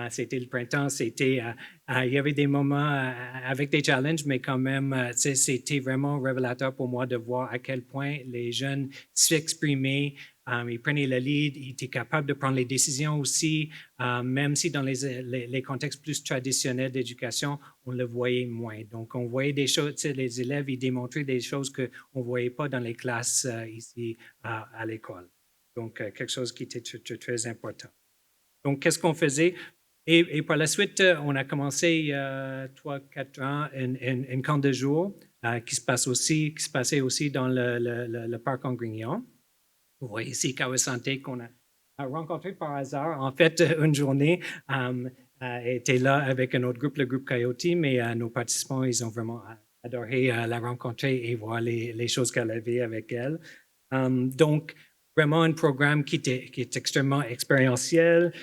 [SPEAKER 5] C'était le printemps, il y avait des moments avec des challenges, mais quand même, c'était vraiment révélateur pour moi de voir à quel point les jeunes s'exprimaient. Ils prenaient le lead, ils étaient capables de prendre les décisions aussi, même si dans les contextes plus traditionnels d'éducation, on le voyait moins. Donc, on voyait des choses, les élèves, ils démontraient des choses qu'on ne voyait pas dans les classes ici à l'école. Donc, quelque chose qui était très important. Donc, qu'est-ce qu'on faisait? Et par la suite, on a commencé il y a 3-4 ans un camp de jour qui se passait aussi dans le parc Anguignon. Vous voyez ici Kawasante qu'on a rencontré par hasard. En fait, une journée, était là avec un autre groupe, le groupe Coyote, mais nos participants, ils ont vraiment adoré la rencontrer et voir les choses qu'elle avait avec elle. Donc, vraiment un programme qui est extrêmement expérientiel,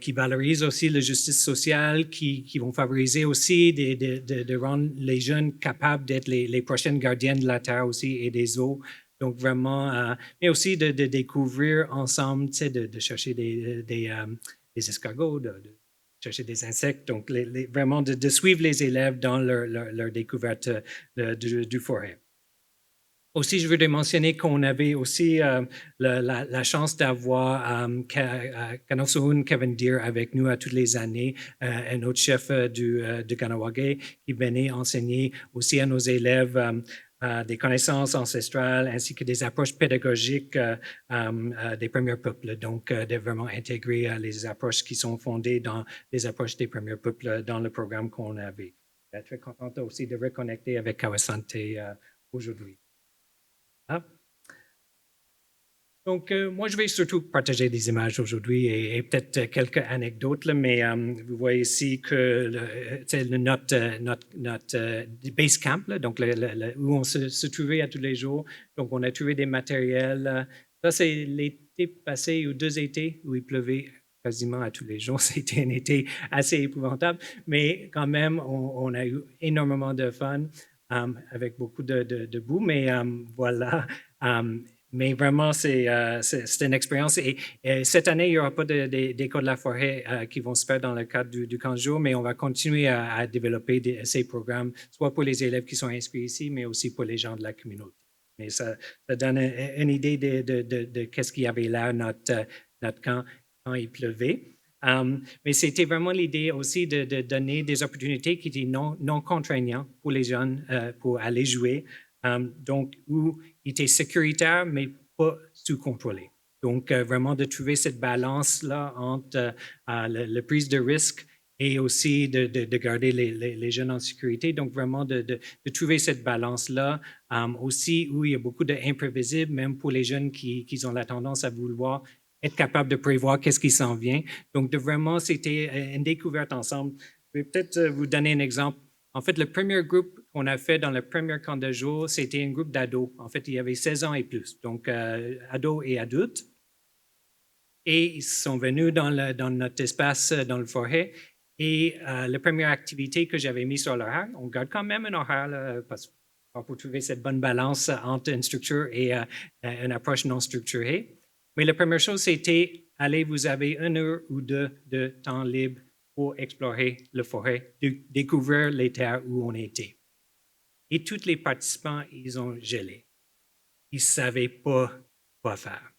[SPEAKER 5] qui valorise aussi la justice sociale, qui vont favoriser aussi de rendre les jeunes capables d'être les prochaines gardiennes de la terre aussi et des eaux. Donc, vraiment, mais aussi de découvrir ensemble, de chercher des escargots, de chercher des insectes. Donc, vraiment de suivre les élèves dans leur découverte du forêt. Aussi, je voudrais mentionner qu'on avait aussi la chance d'avoir Kanosuhun Kevin Deer avec nous à toutes les années, un autre chef de Kahnawake qui venait enseigner aussi à nos élèves des connaissances ancestrales ainsi que des approches pédagogiques des premiers peuples. Donc, de vraiment intégrer les approches qui sont fondées dans les approches des premiers peuples dans le programme qu'on avait. Je suis très contente aussi de reconnecter avec Kawasante aujourd'hui. Donc, moi, je vais surtout partager des images aujourd'hui et peut-être quelques anecdotes, là, mais vous voyez ici que notre base camp, là, donc où on se trouvait à tous les jours. Donc, on a trouvé des matériels. Ça, c'est l'été passé ou 2 étés où il pleuvait quasiment à tous les jours. C'était un été assez épouvantable, mais quand même, on a eu énormément de fun avec beaucoup de boue, mais voilà. Mais vraiment, c'est une expérience. Et cette année, il n'y aura pas des codes de la forêt qui vont se faire dans le cadre du 15 jours, mais on va continuer à développer ces programmes, soit pour les élèves qui sont inscrits ici, mais aussi pour les gens de la communauté. Mais ça donne une idée de qu'est-ce qu'il y avait là, notre camp quand il pleuvait. Mais c'était vraiment l'idée aussi de donner des opportunités qui étaient non contraignantes pour les jeunes pour aller jouer. Donc, où il était sécuritaire, mais pas sous-contrôlé. Donc, vraiment de trouver cette balance-là entre la prise de risque et aussi de garder les jeunes en sécurité. Donc, vraiment de trouver cette balance-là. Aussi, où il y a beaucoup d'imprévisibles, même pour les jeunes qui ont la tendance à vouloir être capable de prévoir qu'est-ce qui s'en vient. Donc, c'était une découverte ensemble. Je vais peut-être vous donner un exemple. En fait, le premier groupe qu'on a fait dans le premier camp de jour, c'était un groupe d'ados. En fait, il y avait 16 ans et plus, donc ados et adultes. Et ils sont venus dans notre espace dans le forêt. Et la première activité que j'avais mise sur l'horaire, on garde quand même un horaire là, pour trouver cette bonne balance entre une structure et une approche non structurée. Mais la première chose, c'était, allez, vous avez 1 heure ou 2 de temps libre pour explorer la forêt, découvrir les terres où on était. Et tous les participants, ils ont gelé. Ils ne savaient pas quoi faire.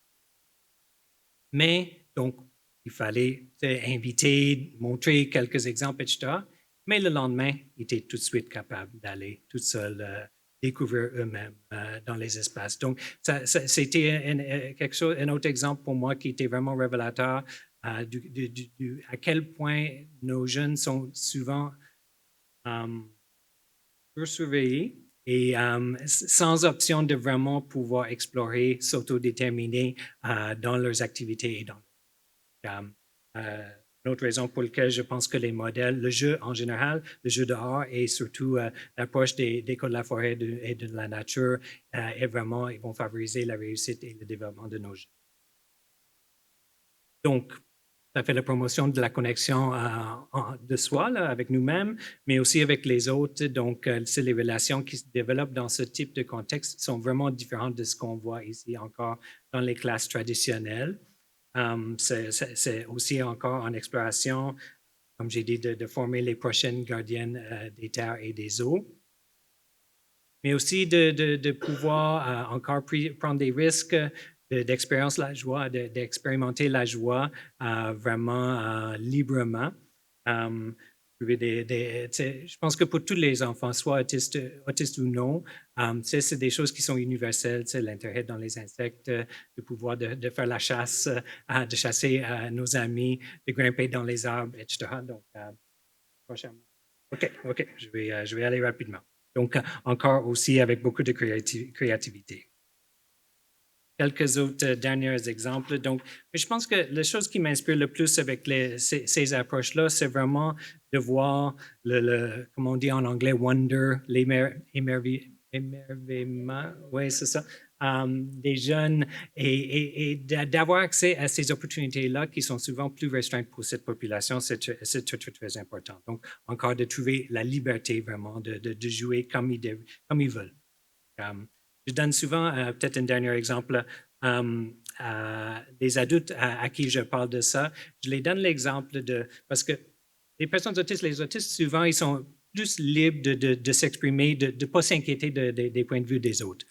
[SPEAKER 5] Mais, donc, il fallait inviter, montrer quelques exemples, etc. Mais le lendemain, ils étaient tout de suite capables d'aller tout seuls découvrir eux-mêmes dans les espaces. Donc, c'était un autre exemple pour moi qui était vraiment révélateur à quel point nos jeunes sont souvent surveillés et sans option de vraiment pouvoir explorer, s'autodéterminer dans leurs activités et dans une autre raison pour laquelle je pense que les modèles, le jeu en général, le jeu dehors et surtout l'approche des codes de la forêt et de la nature, ils vont favoriser la réussite et le développement de nos jeunes. Donc, ça fait la promotion de la connexion de soi là, avec nous-mêmes, mais aussi avec les autres. Donc, c'est les relations qui se développent dans ce type de contexte sont vraiment différentes de ce qu'on voit ici encore dans les classes traditionnelles. C'est aussi encore en exploration, comme j'ai dit, de former les prochaines gardiennes des terres et des eaux, mais aussi de pouvoir encore prendre des risques d'expérience la joie, d'expérimenter la joie vraiment librement. Je pense que pour tous les enfants, soit autistes ou non, c'est des choses qui sont universelles, l'intérêt dans les insectes, le pouvoir de faire la chasse, de chasser nos amis, de grimper dans les arbres, etc. Donc, prochainement. OK, je vais aller rapidement. Donc, encore aussi avec beaucoup de créativité. Quelques autres derniers exemples. Donc, je pense que la chose qui m'inspire le plus avec ces approches-là, c'est vraiment de voir comme on dit en anglais, wonder, l'émerveillement, oui, c'est ça, des jeunes et d'avoir accès à ces opportunités-là qui sont souvent plus restreintes pour cette population, c'est très important. Donc, encore de trouver la liberté vraiment de jouer comme ils veulent. Je donne souvent, peut-être un dernier exemple, des adultes à qui je parle de ça. Je les donne l'exemple parce que les personnes autistes, les autistes, souvent, ils sont plus libres de s'exprimer, de ne pas s'inquiéter des points de vue des autres.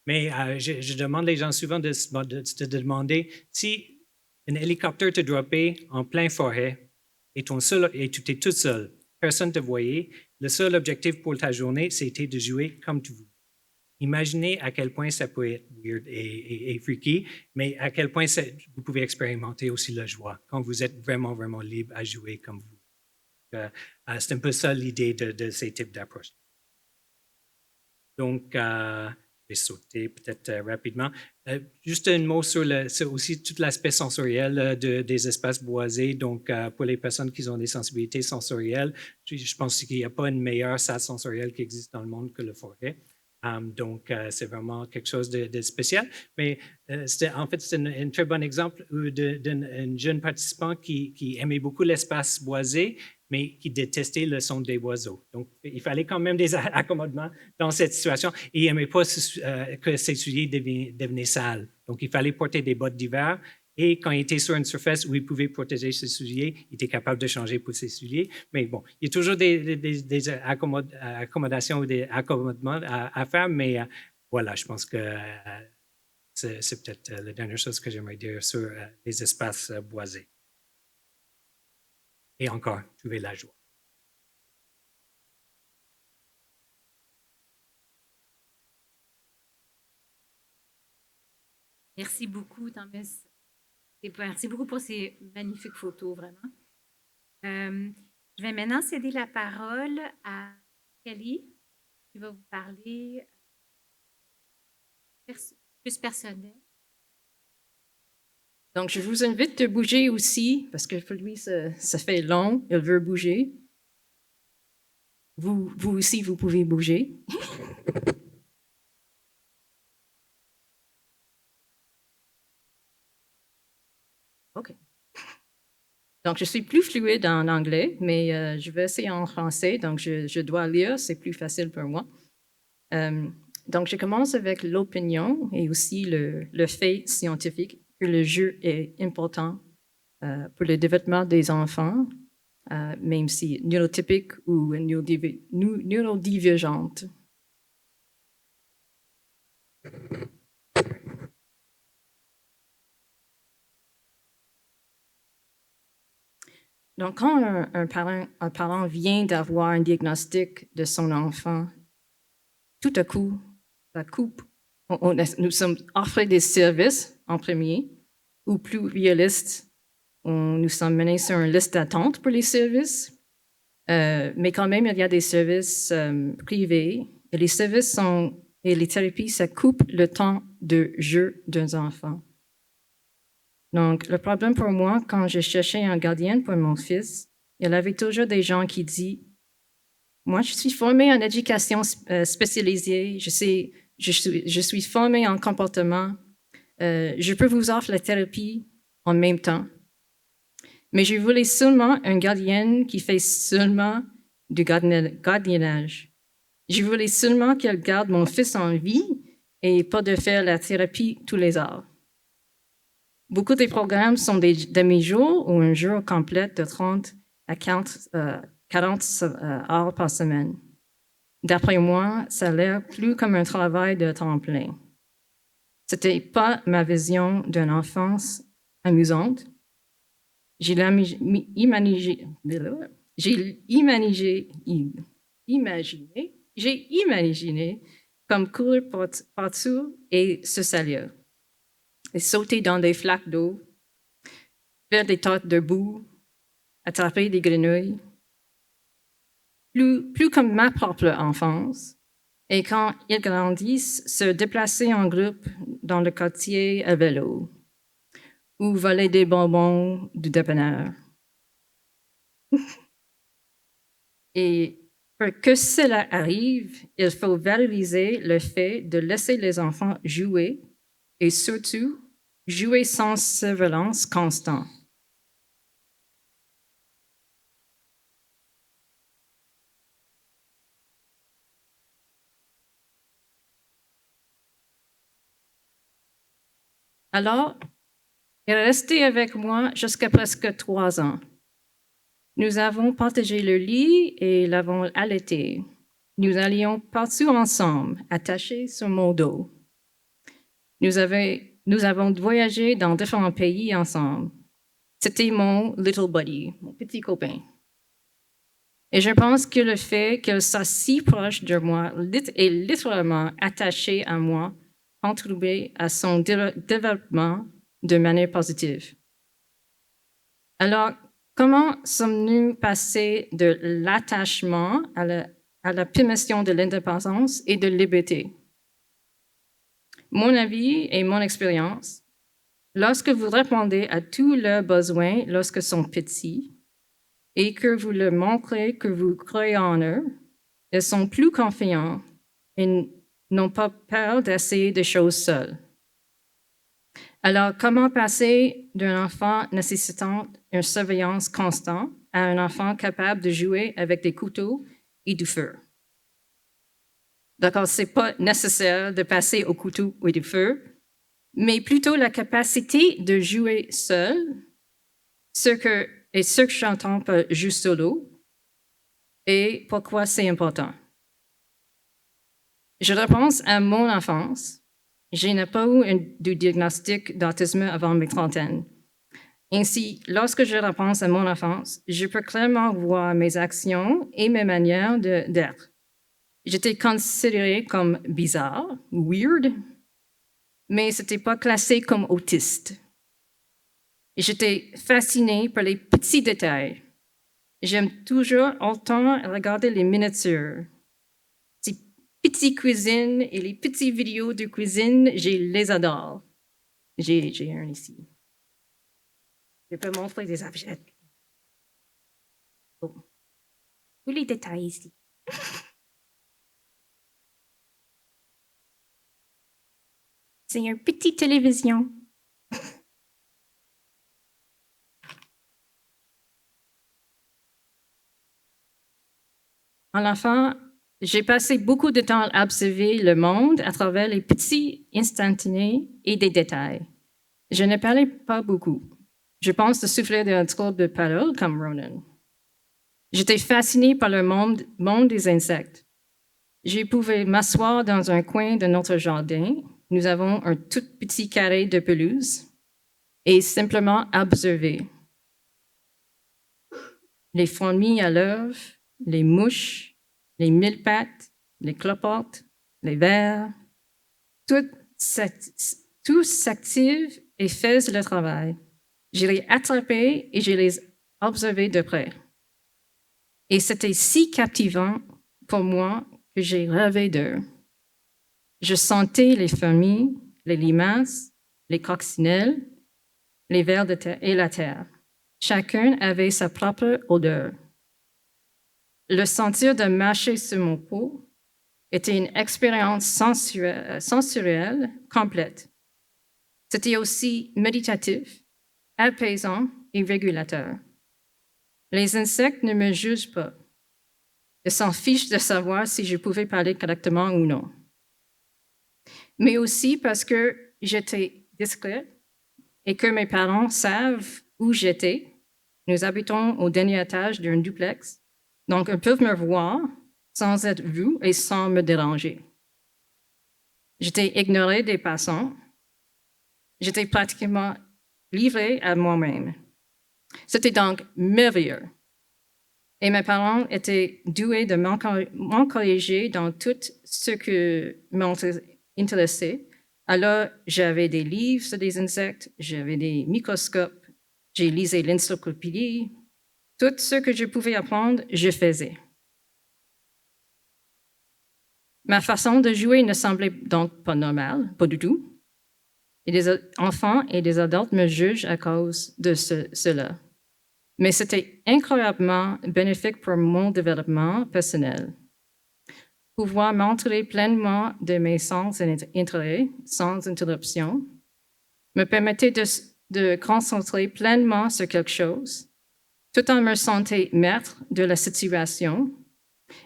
[SPEAKER 5] Mais je demande les gens souvent de se demander si un hélicoptère te droppait en plein forêt et tu es tout seul, personne ne te voyait, le seul objectif pour ta journée, c'était de jouer comme tu veux. Imaginez à quel point ça peut être weird et freaky, mais à quel point vous pouvez expérimenter aussi la joie quand vous êtes vraiment, vraiment libre à jouer comme vous. C'est un peu ça l'idée de ces types d'approches. Donc, je vais sauter peut-être rapidement. Juste un mot sur aussi tout l'aspect sensoriel des espaces boisés. Donc, pour les personnes qui ont des sensibilités sensorielles, je pense qu'il n'y a pas une meilleure salle sensorielle qui existe dans le monde que le forêt. Donc, c'est vraiment quelque chose de spécial. Mais c'est un très bon exemple d'un jeune participant qui aimait beaucoup l'espace boisé mais qui détestait le son des oiseaux. Donc, il fallait quand même des accommodements dans cette situation. Et il n'aimait pas que ses souliers devenaient sales. Donc, il fallait porter des bottes d'hiver. Et quand il était sur une surface où il pouvait protéger ses souliers, il était capable de changer pour ses souliers. Mais bon, il y a toujours des accommodations ou des accommodements à faire, mais voilà, je pense que c'est peut-être la dernière chose que j'aimerais dire sur les espaces boisés. Et encore, trouver la joie.
[SPEAKER 1] Merci beaucoup, Thomas. Merci beaucoup pour ces magnifiques photos, vraiment. Je vais maintenant céder la parole à Kelly, qui va vous parler plus personnel.
[SPEAKER 6] Donc, je vous invite de bouger aussi, parce que pour lui, ça fait long, il veut bouger. Vous aussi, vous pouvez bouger. OK. Donc, je suis plus fluide en anglais, mais je vais essayer en français. Donc, je dois lire, c'est plus facile pour moi. Donc, je commence avec l'opinion et aussi le fait scientifique que le jeu est important pour le développement des enfants, même si neurotypique ou neurodivergente. Donc, quand un parent vient d'avoir un diagnostic de son enfant, tout à coup, ça coupe. Nous sommes offrés des services en premier, ou plus réalistes, nous sommes menés sur une liste d'attente pour les services, mais quand même, il y a des services privés, et les services et les thérapies, ça coupe le temps de jeu d'un enfant. Donc, le problème pour moi, quand je cherchais un gardien pour mon fils, il y avait toujours des gens qui disaient, moi, je suis formée en éducation spécialisée, je suis formée en comportement, je peux vous offrir la thérapie en même temps. Mais je voulais seulement un gardien qui fait seulement du gardiennage. Je voulais seulement qu'elle garde mon fils en vie et pas de faire la thérapie tous les heures. Beaucoup des programmes sont des demi-jours ou un jour complet de 30 à 40 heures par semaine. D'après moi, ça a l'air plus comme un travail de temps plein. C'était pas ma vision d'une enfance amusante. J'ai imaginé comme courir partout et se salir, et sauter dans des flaques d'eau, faire des tas de boue, attraper des grenouilles. Plus comme ma propre enfance. Et quand ils grandissent, se déplacer en groupe dans le quartier à vélo ou voler des bonbons du dépanneur. Et pour que cela arrive, il faut valoriser le fait de laisser les enfants jouer et surtout jouer sans surveillance constante. Alors, il est resté avec moi jusqu'à presque 3 ans. Nous avons partagé le lit et l'avons allaité. Nous allions partout ensemble, attachés sur mon dos. Nous avons voyagé dans différents pays ensemble. C'était mon little buddy, mon petit copain. Et je pense que le fait qu'il soit si proche de moi et littéralement attaché à moi contribué à son développement de manière positive. Alors, comment sommes-nous passés de l'attachement à la permission de l'indépendance et de liberté? Mon avis et mon expérience, lorsque vous répondez à tous leurs besoins lorsqu'ils sont petits et que vous leur montrez que vous croyez en eux, ils sont plus confiants et n'ont pas peur d'essayer des choses seuls. Alors, comment passer d'un enfant nécessitant une surveillance constante à un enfant capable de jouer avec des couteaux et du feu. D'accord, c'est pas nécessaire de passer au couteau et du feu, mais plutôt la capacité de jouer seul, ce que j'entends par jeu solo, et pourquoi c'est important. Je repense à mon enfance. Je n'ai pas eu de diagnostic d'autisme avant mes trentaines. Ainsi, lorsque je repense à mon enfance, je peux clairement voir mes actions et mes manières d'être. J'étais considérée comme bizarre, weird, mais ce n'était pas classé comme autiste. J'étais fascinée par les petits détails. J'aime toujours autant regarder les miniatures. Ces petites cuisines et les petites vidéos de cuisine, je les adore. J'ai un ici. Je peux montrer des objets. Oh. Tous les détails ici. C'est une petite télévision. En enfant, j'ai passé beaucoup de temps à observer le monde à travers les petits instantanés et des détails. Je ne parlais pas beaucoup. Je pense de souffrir d'un trouble de parole comme Ronan. J'étais fascinée par le monde des insectes. Je pouvais m'asseoir dans un coin de notre jardin. Nous avons un tout petit carré de pelouse et simplement observer. Les fourmis à l'œuvre, les mouches, les mille-pattes, les cloportes, les vers, tout s'active et fait le travail. Je les attrapais et je les observais de près. Et c'était si captivant pour moi que j'ai rêvé d'eux. Je sentais les fourmis, les limaces, les coccinelles, les vers de terre et la terre. Chacun avait sa propre odeur. Le sentir de marcher sur mon peau était une expérience sensorielle complète. C'était aussi méditatif, apaisant et régulateur. Les insectes ne me jugent pas. Ils s'en fichent de savoir si je pouvais parler correctement ou non. Mais aussi parce que j'étais discrète et que mes parents savent où j'étais. Nous habitons au dernier étage d'un duplex, donc ils peuvent me voir sans être vus et sans me déranger. J'étais ignorée des passants. J'étais pratiquement livrée à moi-même. C'était donc merveilleux. Et mes parents étaient doués de m'encourager dans tout ce que m'intéressait. Alors, j'avais des livres sur les insectes, j'avais des microscopes, j'ai lisé l'encyclopédie. Tout ce que je pouvais apprendre, je faisais. Ma façon de jouer ne semblait donc pas normale, pas du tout. Et des enfants et des adultes me jugent à cause de cela. Mais c'était incroyablement bénéfique pour mon développement personnel. Pouvoir m'entourer pleinement de mes sens et intérêts sans interruption me permettait de concentrer pleinement sur quelque chose, tout en me sentant maître de la situation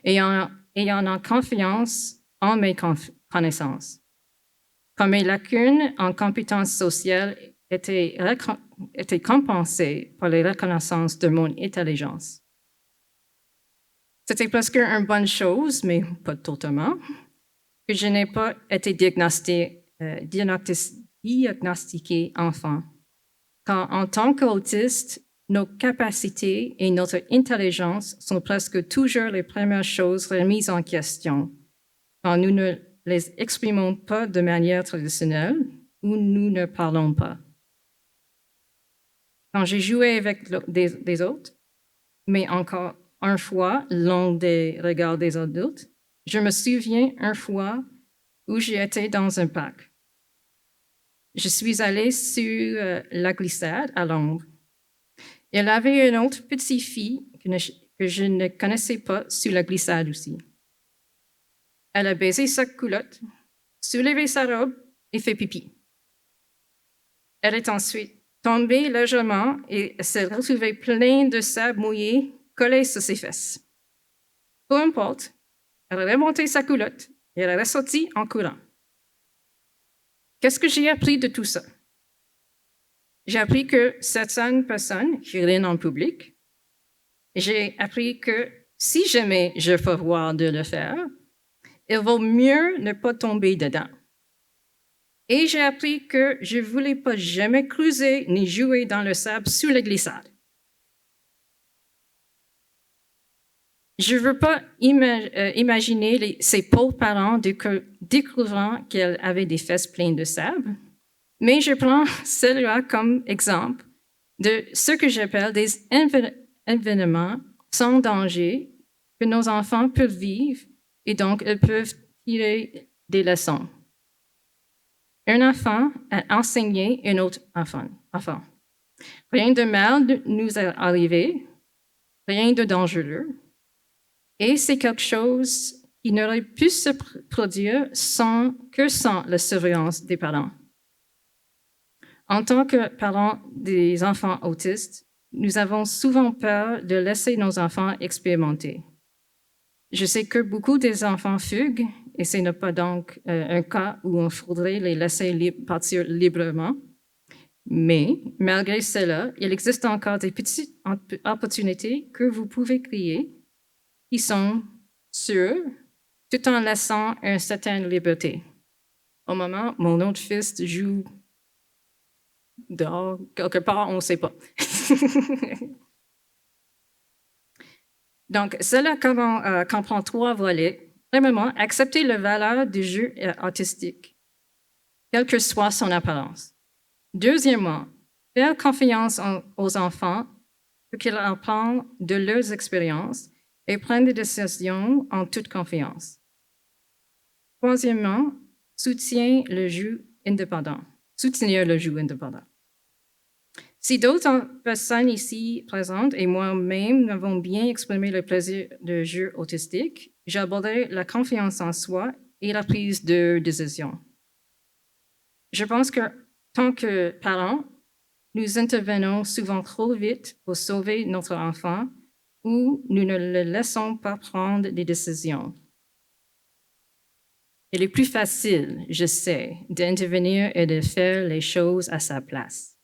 [SPEAKER 6] et en ayant confiance en mes connaissances. Quand mes lacunes en compétences sociales étaient compensées par les reconnaissances de mon intelligence. C'était presque une bonne chose, mais pas totalement, que je n'ai pas été diagnostiquée enfant. Car en tant qu'autiste, nos capacités et notre intelligence sont presque toujours les premières choses remises en question quand nous ne les exprimons pas de manière traditionnelle ou nous ne parlons pas. Quand j'ai joué avec des autres, mais encore une fois, loin des regards des adultes, je me souviens une fois où j'étais dans un parc. Je suis allée sur la glissade à l'ombre. Il y avait une autre petite fille que je ne connaissais pas sur la glissade aussi. Elle a baissé sa culotte, soulevé sa robe et fait pipi. Elle est ensuite tomber légèrement et s'est retrouvé plein de sable mouillé collé sur ses fesses. Peu importe, elle a remonté sa culotte et elle est ressortie en courant. Qu'est-ce que j'ai appris de tout ça? J'ai appris que certaines personnes urinent en public. J'ai appris que si jamais je peux voir de le faire, il vaut mieux ne pas tomber dedans. Et j'ai appris que je ne voulais pas jamais cruiser ni jouer dans le sable sous la glissade. Je ne veux pas imaginer ces pauvres parents découvrant qu'elles avaient des fesses pleines de sable, mais je prends cela comme exemple de ce que j'appelle des événements sans danger que nos enfants peuvent vivre et donc ils peuvent tirer des leçons. Un enfant a enseigné un autre enfant. Rien de mal nous est arrivé, rien de dangereux, et c'est quelque chose qui n'aurait pu se produire sans la surveillance des parents. En tant que parents des enfants autistes, nous avons souvent peur de laisser nos enfants expérimenter. Je sais que beaucoup des enfants fuguent, et ce n'est pas donc un cas où on faudrait les laisser partir librement. Mais malgré cela, il existe encore des petites opportunités que vous pouvez créer qui sont sûres, tout en laissant une certaine liberté. Au moment, mon autre fils joue dehors, quelque part, on ne sait pas. Donc, cela comprend 3 volets. Premièrement, accepter la valeur du jeu autistique, quelle que soit son apparence. Deuxièmement, faire confiance aux enfants pour qu'ils apprennent de leurs expériences et prennent des décisions en toute confiance. Troisièmement, soutenir le jeu indépendant. Si d'autres personnes ici présentes et moi-même avons bien exprimé le plaisir de jeu autistique, j'aborderai la confiance en soi et la prise de décision. Je pense que, tant que parents, nous intervenons souvent trop vite pour sauver notre enfant ou nous ne le laissons pas prendre des décisions. Il est plus facile, je sais, d'intervenir et de faire les choses à sa place.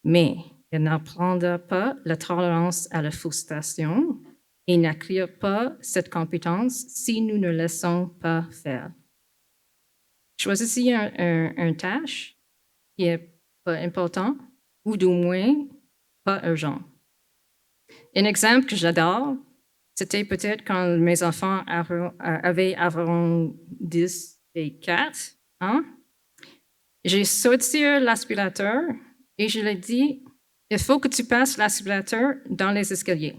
[SPEAKER 6] Mais il n'apprendra pas la tolérance à la frustration et n'acquiert pas cette compétence si nous ne laissons pas faire. Choisissez une tâche qui n'est pas importante ou du moins pas urgent. Un exemple que j'adore, c'était peut-être quand mes enfants avaient environ 10 et 4 ans. J'ai sorti l'aspirateur et je lui ai dit, il faut que tu passes l'aspirateur dans les escaliers.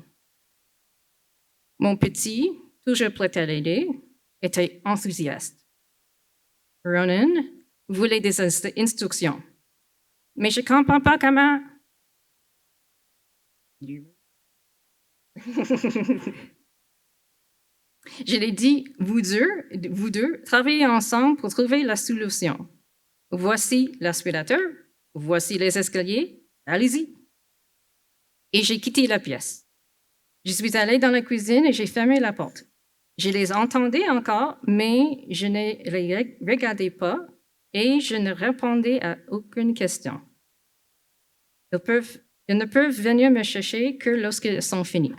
[SPEAKER 6] Mon petit, toujours prêt à l'aider, était enthousiaste. Ronan voulait des instructions. Mais je ne comprends pas comment. Je lui ai dit, vous deux, travaillez ensemble pour trouver la solution. Voici l'aspirateur, voici les escaliers, allez-y. Et j'ai quitté la pièce. Je suis allée dans la cuisine et j'ai fermé la porte. Je les entendais encore, mais je ne les regardais pas et je ne répondais à aucune question. Ils ne peuvent venir me chercher que lorsqu'ils sont finis.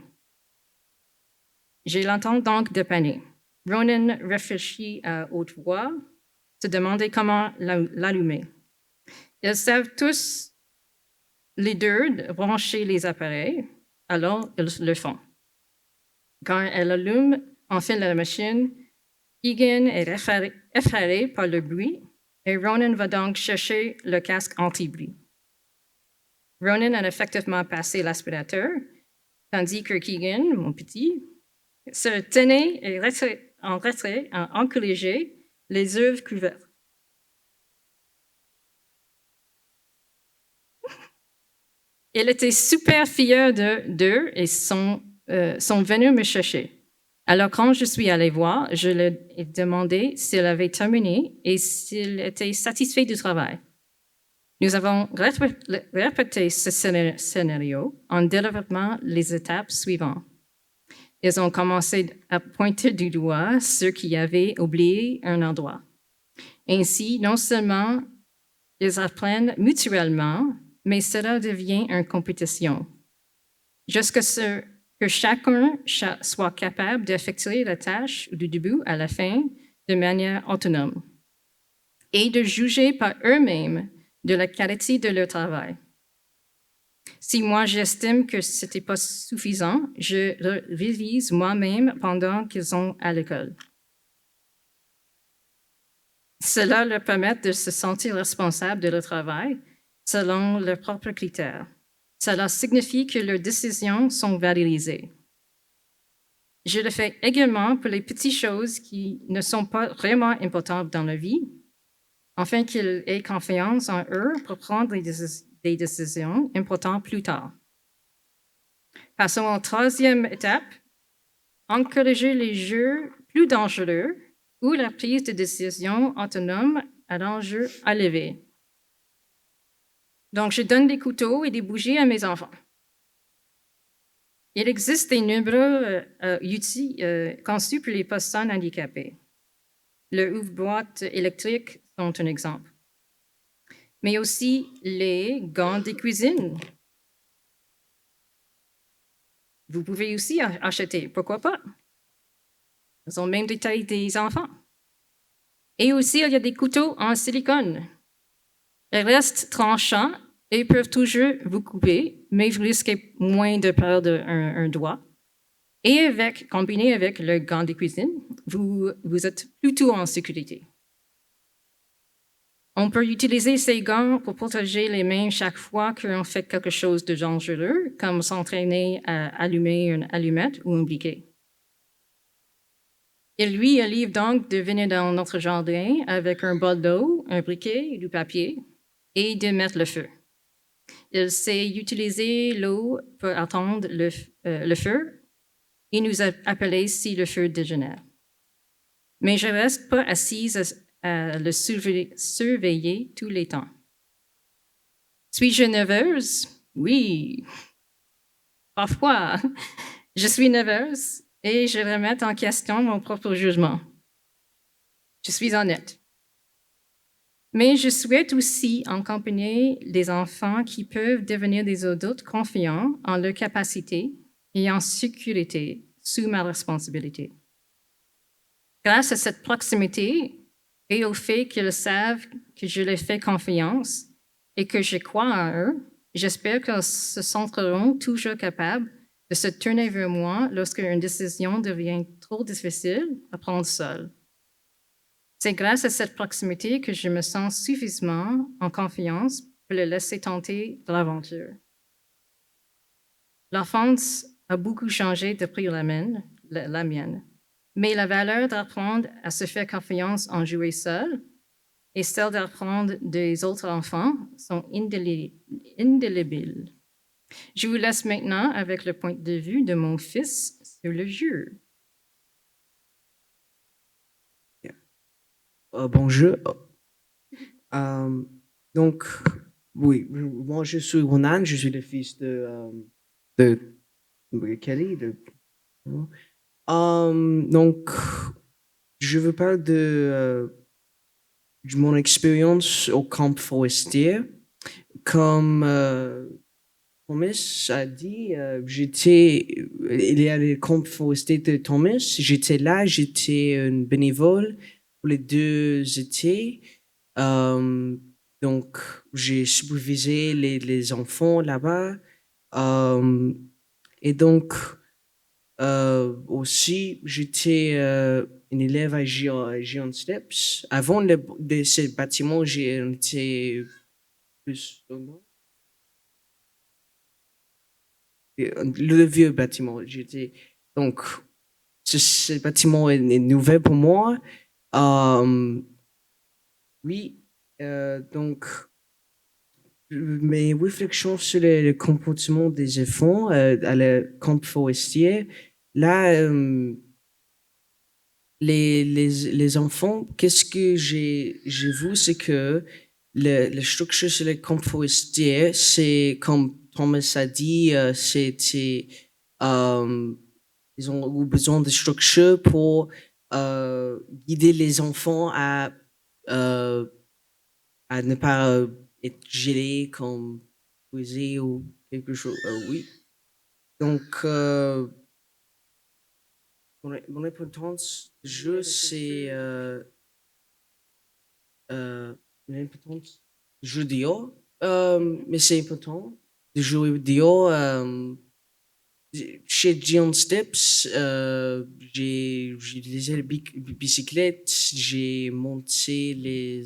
[SPEAKER 6] J'ai l'entends donc dépanner. Ronan réfléchit à haute voix, se demandait comment l'allumer. Ils savent tous, les deux, brancher les appareils, alors ils le font. Quand elle allume enfin la machine, Keegan est effaré par le bruit et Ronan va donc chercher le casque anti-bruit. Ronan a effectivement passé l'aspirateur, tandis que Keegan, mon petit, se tenait en retrait, encouragé, les yeux couverts. Il était super fier d'eux et sont venus me chercher. Alors, quand je suis allée voir, je lui ai demandé s'il avait terminé et s'il était satisfait du travail. Nous avons répété ce scénario en développant les étapes suivantes. Ils ont commencé à pointer du doigt ceux qui avaient oublié un endroit. Ainsi, non seulement ils apprennent mutuellement, mais cela devient une compétition. Jusqu'à ce que chacun soit capable d'effectuer la tâche du début à la fin de manière autonome et de juger par eux-mêmes de la qualité de leur travail. Si moi j'estime que ce n'était pas suffisant, je révise moi-même pendant qu'ils sont à l'école. Cela leur permet de se sentir responsables de leur travail selon leurs propres critères. Cela signifie que leurs décisions sont valorisées. Je le fais également pour les petites choses qui ne sont pas vraiment importantes dans la vie, afin qu'ils aient confiance en eux pour prendre des décisions importantes plus tard. Passons à la troisième étape, encourager les jeux plus dangereux ou la prise de décision autonome à l'enjeu élevé. Donc, je donne des couteaux et des bougies à mes enfants. Il existe de nombreux outils conçus pour les personnes handicapées. Le ouvre-boîte électrique sont un exemple. Mais aussi les gants de cuisine. Vous pouvez aussi acheter, pourquoi pas? Ils ont même des tailles des enfants. Et aussi, il y a des couteaux en silicone. Ils restent tranchants et peuvent toujours vous couper, mais vous risquez moins de perdre un doigt. Et combiné avec le gant de cuisine, vous êtes plutôt en sécurité. On peut utiliser ces gants pour protéger les mains chaque fois qu'on fait quelque chose de dangereux, comme s'entraîner à allumer une allumette ou un briquet. Il lui arrive donc de venir dans notre jardin avec un bol d'eau, un briquet et du papier et de mettre le feu. Il sait utiliser l'eau pour attendre le feu et nous appeler si le feu dégénère. Mais je ne reste pas assise à le surveiller tous les temps. Suis-je nerveuse? Oui. Parfois, je suis nerveuse et je remets en question mon propre jugement. Je suis honnête. Mais je souhaite aussi accompagner des enfants qui peuvent devenir des adultes confiants en leurs capacités et en sécurité sous ma responsabilité. Grâce à cette proximité et au fait qu'ils savent que je leur fais confiance et que je crois en eux, j'espère qu'ils se sentiront toujours capables de se tourner vers moi lorsque une décision devient trop difficile à prendre seule. C'est grâce à cette proximité que je me sens suffisamment en confiance pour le laisser tenter de l'aventure. L'enfance a beaucoup changé depuis la mienne, mais la valeur d'apprendre à se faire confiance en jouer seul et celle d'apprendre des autres enfants sont indélébiles. Je vous laisse maintenant avec le point de vue de mon fils sur le jeu.
[SPEAKER 7] Bonjour. Donc, oui, moi je suis Ronan, je suis le fils de Kelly. Donc, je veux parler de mon expérience au camp forestier. Comme Thomas a dit, il y a le camp forestier de Thomas. J'étais là, j'étais un bénévole pour les 2 étés. Donc, j'ai supervisé les enfants là-bas. Et donc, aussi, j'étais un élève à Giant Steps. Avant de ce bâtiment, j'étais plus... Le vieux bâtiment. Donc, ce bâtiment est nouveau pour moi. Oui, donc, mes réflexions sur le comportement des enfants à le camp forestier, là, les enfants, qu'est-ce que j'ai vu, c'est que la structure sur les camps forestiers, c'est comme Thomas a dit, c'était ils ont eu besoin de structures pour guider les enfants à ne pas être gelés comme poésie ou quelque chose. Oui. Donc, mon importance du jeu, c'est l'importance du jeu dehors. Mais c'est important de jouer dehors. Chez Giant Steps, j'ai utilisé la bicyclette, j'ai monté les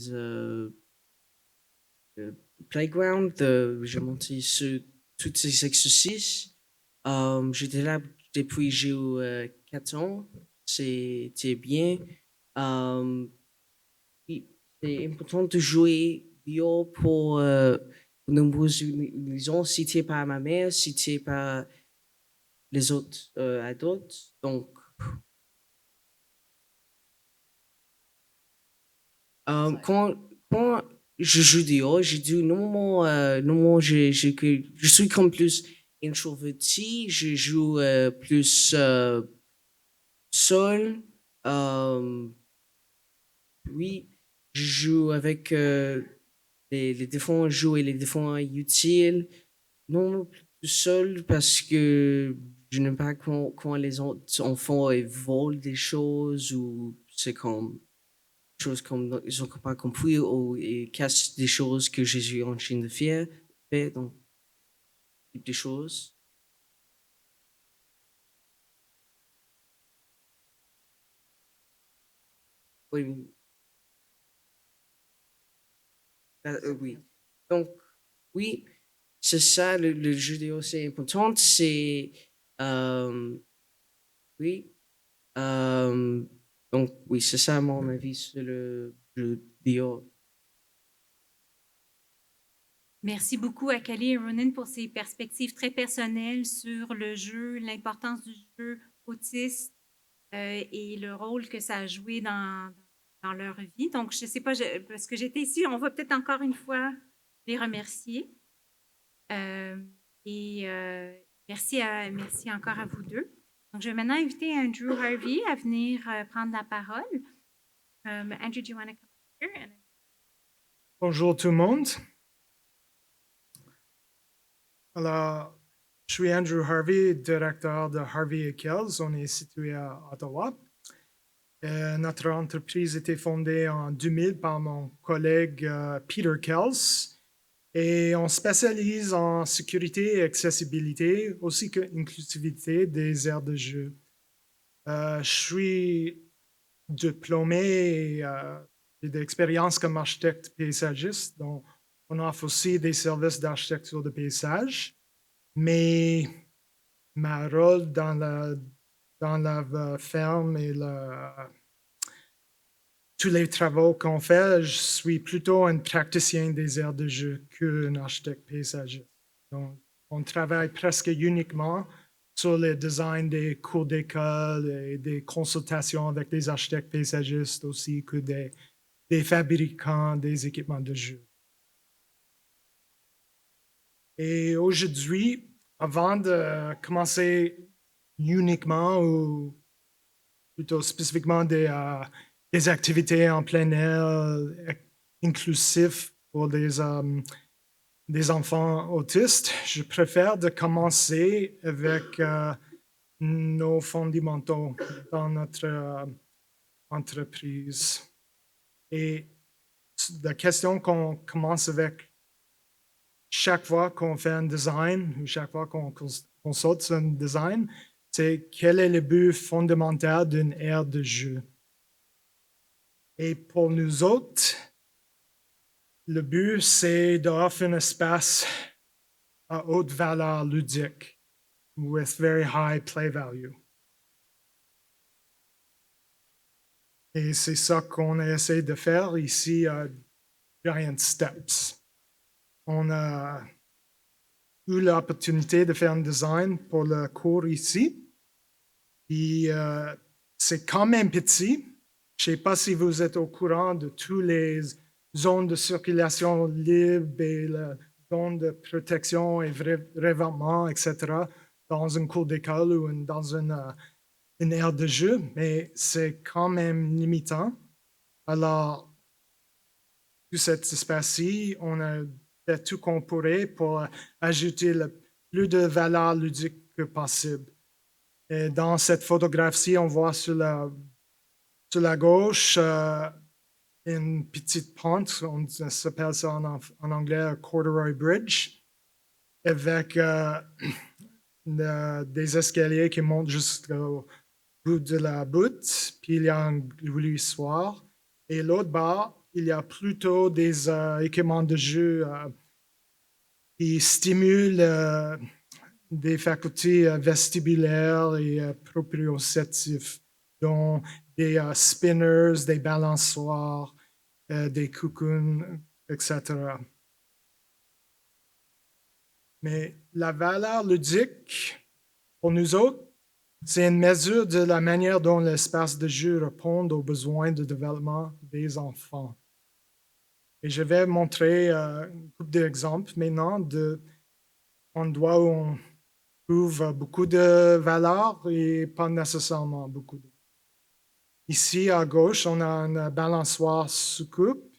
[SPEAKER 7] playground, j'ai monté sur tous ces exercices. J'étais là depuis j'ai eu 4 ans, c'était bien. Oui, c'est important de jouer dehors pour de nombreuses raisons, citées par ma mère, citées par les autres adultes. Donc, quand je joue dehors, j'ai dit normalement je suis comme plus introverti, je joue plus seul. Oui, je joue avec les défauts jeux et les défauts utiles. Non, tout seul parce que je n'aime pas quand les autres enfants ils volent des choses ou c'est comme choses comme ils ont pas compris ou ils cassent des choses que je suis en train de faire. Donc, des choses. Oui. Oui. Donc, oui, c'est ça, le jeu vidéo, c'est important. C'est, oui. Donc, oui, c'est ça mon avis sur le jeu vidéo.
[SPEAKER 1] Merci beaucoup à Kali et Ronan pour ces perspectives très personnelles sur le jeu, l'importance du jeu autiste et le rôle que ça a joué dans leur vie. Donc, je ne sais pas, parce que j'étais ici, on va peut-être encore une fois les remercier. Merci encore à vous deux. Donc, je vais maintenant inviter Andrew Harvey à venir prendre la parole. Andrew, do you want to come here?
[SPEAKER 8] Bonjour tout le monde. Alors, je suis Andrew Harvey, directeur de Harvey & Kells. On est situé à Ottawa. Notre entreprise a été fondée en 2000 par mon collègue Peter Kells. Et on spécialise en sécurité et accessibilité, aussi que inclusivité des aires de jeu. Je suis diplômé et j'ai d'expérience comme architecte paysagiste, donc on offre aussi des services d'architecture de paysage. Mais ma rôle dans la ferme et tous les travaux qu'on fait, je suis plutôt un praticien des aires de jeu qu'un architecte paysagiste. Donc, on travaille presque uniquement sur le design des cours d'école et des consultations avec des architectes paysagistes aussi que des fabricants des équipements de jeu. Et aujourd'hui, avant de commencer uniquement ou plutôt spécifiquement des activités en plein air inclusifs pour des enfants autistes, je préfère de commencer avec nos fondamentaux dans notre entreprise. Et la question qu'on commence avec chaque fois qu'on fait un design ou chaque fois qu'on saute sur un design, c'est quel est le but fondamental d'une aire de jeu. Et pour nous autres, le but, c'est d'offrir un espace à haute valeur ludique, with very high play value. Et c'est ça qu'on essaie de faire ici à Giant Steps. On a eu l'opportunité de faire un design pour le cours ici. Et c'est quand même petit. Je ne sais pas si vous êtes au courant de tous les zone de circulation libre et la zone de protection et revêtement, etc., dans une cour d'école ou dans une aire de jeu, mais c'est quand même limitant. Alors, tout cet espace-ci, on a fait tout qu'on pourrait pour ajouter le plus de valeur ludique que possible. Et dans cette photographie, on voit sur la gauche une petite pente, on s'appelle ça en anglais un corduroy bridge, avec des escaliers qui montent jusqu'au bout de la butte, puis il y a un glissoire. Et l'autre bas, il y a plutôt des équipements de jeu qui stimulent des facultés vestibulaires et proprioceptives, dont des spinners, des balançoires, des cocoons, etc. Mais la valeur ludique, pour nous autres, c'est une mesure de la manière dont l'espace de jeu répond aux besoins de développement des enfants. Et je vais montrer une couple d'exemples maintenant d'endroits où on trouve beaucoup de valeur et pas nécessairement beaucoup. Ici, à gauche, on a une balançoire sous-coupe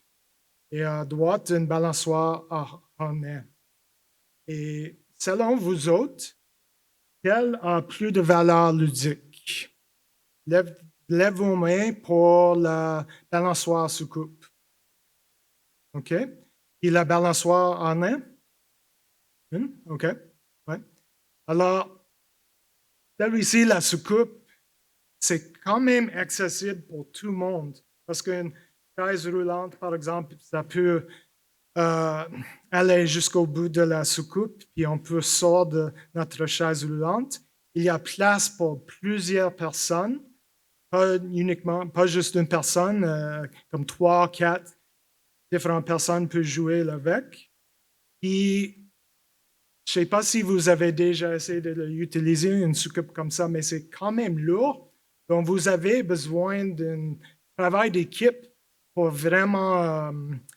[SPEAKER 8] et à droite, une balançoire à harnais. Et selon vous autres, quelle a plus de valeur ludique? Lève vos mains pour la balançoire sous-coupe. OK? Et la balançoire en harnais? OK. Ouais. Alors, celle-ci, la sous-coupe, c'est quand même accessible pour tout le monde. Parce qu'une chaise roulante, par exemple, ça peut aller jusqu'au bout de la sous-coupe, puis on peut sortir de notre chaise roulante. Il y a place pour plusieurs personnes, pas juste une personne, comme 3, 4 différentes personnes peuvent jouer avec. Puis, je ne sais pas si vous avez déjà essayé de l'utiliser, une sous-coupe comme ça, mais c'est quand même lourd. Donc, vous avez besoin d'un travail d'équipe pour vraiment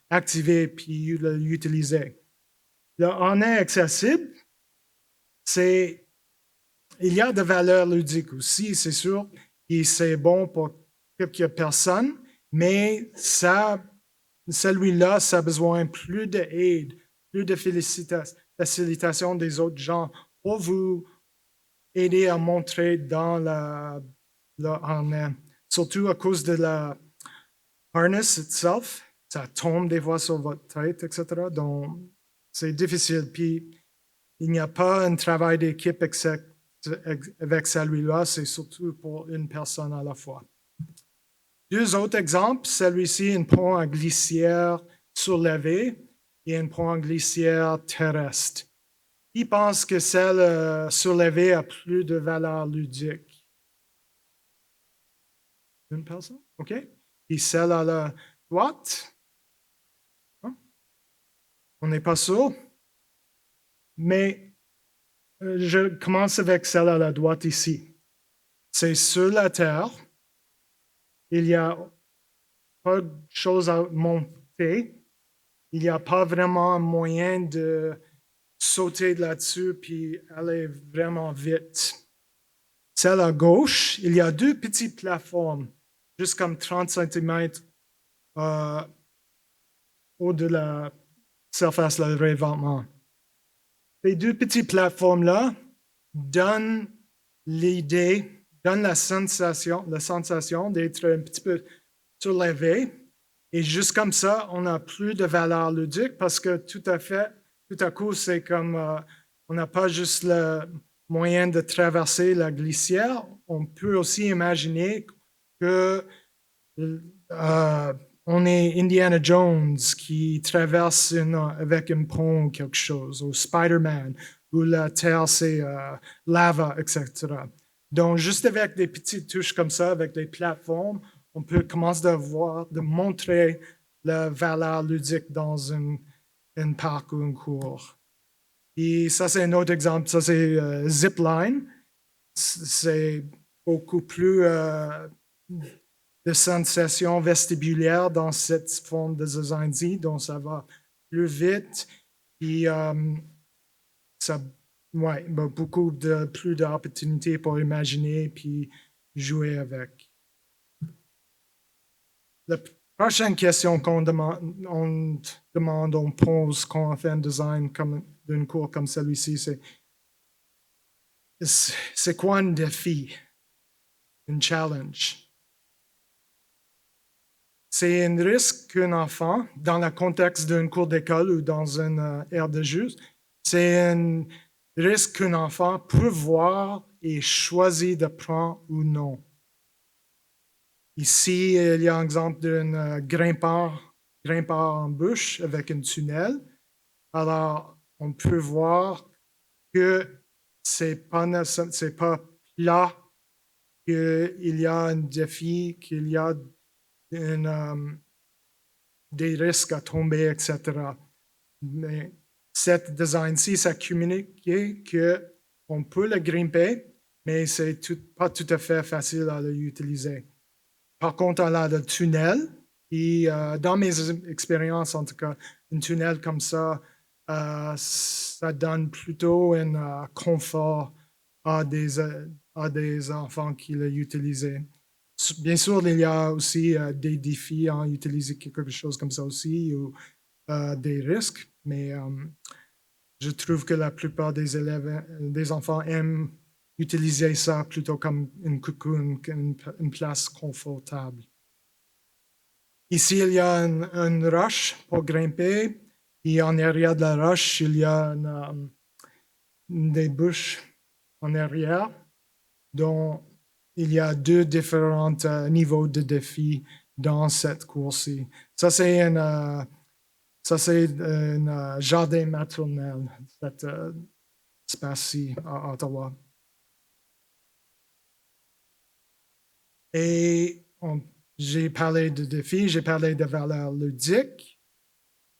[SPEAKER 8] activer puis l'utiliser. Le harnais accessible, il y a de valeur ludique aussi, c'est sûr, et c'est bon pour quelques personnes, mais celui-là, ça a besoin plus d'aide, plus de facilitation des autres gens pour vous aider à montrer dans le harnais, surtout à cause de la harness itself, ça tombe des fois sur votre tête, etc. Donc, c'est difficile. Puis, il n'y a pas un travail d'équipe avec celui-là, c'est surtout pour une personne à la fois. Deux autres exemples, celui-ci, un pont à glissière surlevé et un pont à glissière terrestre. Qui pense que celle surlevée a plus de valeur ludique? Une personne? OK. Et celle à la droite? On n'est pas sûr. Mais je commence avec celle à la droite ici. C'est sur la terre. Il n'y a pas de choses à monter. Il n'y a pas vraiment un moyen de sauter là-dessus puis aller vraiment vite. Celle à gauche, il y a deux petites plateformes, juste comme 30 cm au-dessus de la surface de revêtement. Ces deux petites plateformes-là donnent l'idée, donnent la sensation d'être un petit peu surlevé. Et juste comme ça, on n'a plus de valeur ludique parce que tout à coup, c'est comme on n'a pas juste le moyen de traverser la glissière. On peut aussi imaginer que on est Indiana Jones qui traverse avec un pont ou quelque chose, ou Spider-Man, où la terre c'est lava, etc. Donc, juste avec des petites touches comme ça, avec des plateformes, on peut commencer de montrer la valeur ludique dans un parc ou une cour. Et ça, c'est un autre exemple. Ça, c'est Zipline. C'est beaucoup plus de sensations vestibulaires dans cette forme de design-ci, donc ça va plus vite. Puis, ça, ouais, beaucoup plus d'opportunités pour imaginer puis jouer avec. La prochaine question qu'on on pose quand on fait un design d'un cours comme celui-ci, c'est quoi un défi, un challenge? C'est un risque qu'un enfant, dans le contexte d'un cours d'école ou dans une aire de jeu, c'est un risque qu'un enfant peut voir et choisir de prendre ou non. Ici, il y a un exemple d'un grimpeur en bûche avec un tunnel. Alors, on peut voir que c'est pas plat, qu'il y a un défi, qu'il y a des risques à tomber, etc. Mais cette design-ci, ça communique qu'on peut le grimper, mais c'est pas tout à fait facile à l'utiliser. Par contre, on a le tunnel, et dans mes expériences, en tout cas, un tunnel comme ça, ça donne plutôt un confort à des enfants qui l'utilisent. Bien sûr, il y a aussi des défis à utiliser quelque chose comme ça aussi, ou des risques, mais je trouve que la plupart des élèves, des enfants aiment utiliser ça plutôt comme une cocoon, une place confortable. Ici, il y a une roche pour grimper, et en arrière de la roche, il y a des bûches en arrière, dont il y a deux différents niveaux de défis dans cette course-ci. Ça, c'est un jardin maternel, cet espace-ci à Ottawa. Et j'ai parlé de défis, j'ai parlé de valeurs ludiques.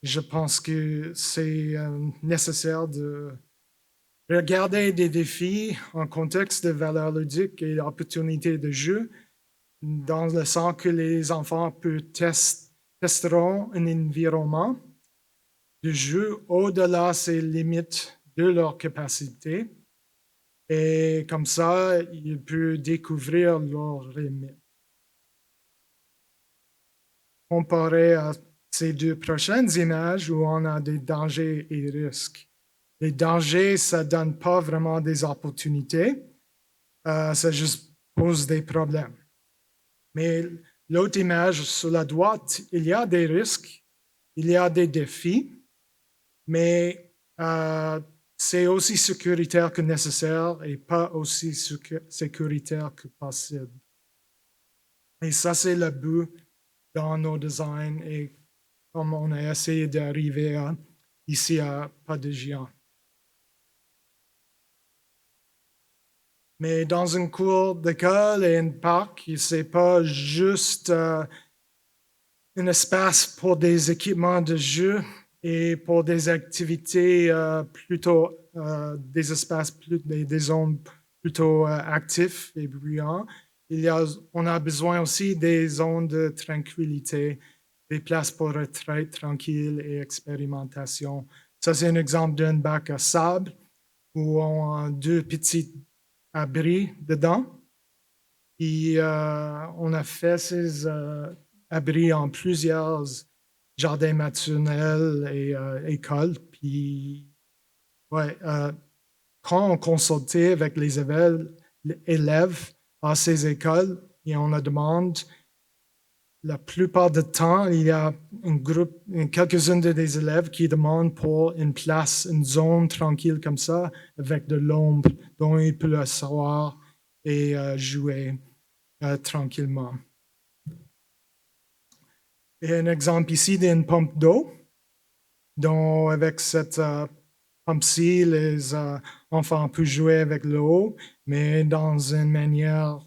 [SPEAKER 8] Je pense que c'est nécessaire de regarder des défis en contexte de valeurs ludiques et d'opportunités de jeu, dans le sens que les enfants testeront un environnement de jeu au-delà des limites de leur capacité. Et comme ça, ils peuvent découvrir leurs limites. Comparé à ces deux prochaines images où on a des dangers et risques. Les dangers, ça ne donne pas vraiment des opportunités, ça juste pose des problèmes. Mais l'autre image sur la droite, il y a des risques, il y a des défis, mais c'est aussi sécuritaire que nécessaire et pas aussi sécuritaire que possible. Et ça, c'est le but dans nos designs et comme on a essayé d'arriver ici à Pas de Géant. Mais dans une cour d'école et un parc, ce n'est pas juste un espace pour des équipements de jeu et pour des activités plutôt, des espaces, des zones plutôt actifs et bruyants. On a besoin aussi des zones de tranquillité, des places pour retraite tranquille et expérimentation. Ça, c'est un exemple d'un bac à sable où on a deux petits abris dedans. Et on a fait ces abris en plusieurs jardins maternels et écoles. Puis, ouais, quand on consultait avec les élèves à ces écoles et on leur demande, la plupart du temps, il y a quelques-uns des élèves qui demandent pour une place, une zone tranquille comme ça, avec de l'ombre, dont ils peuvent s'asseoir et jouer tranquillement. Et un exemple ici d'une pompe d'eau, dont avec cette pompe-ci, les enfants peuvent jouer avec l'eau, mais dans une manière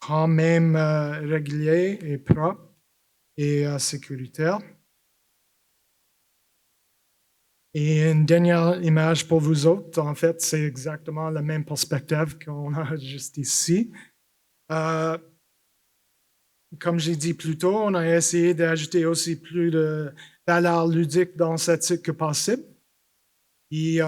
[SPEAKER 8] quand même régulière et propre et sécuritaire. Et une dernière image pour vous autres, en fait, c'est exactement la même perspective qu'on a juste ici. comme j'ai dit plus tôt, on a essayé d'ajouter aussi plus de valeur ludique dans cette cycle que possible. Et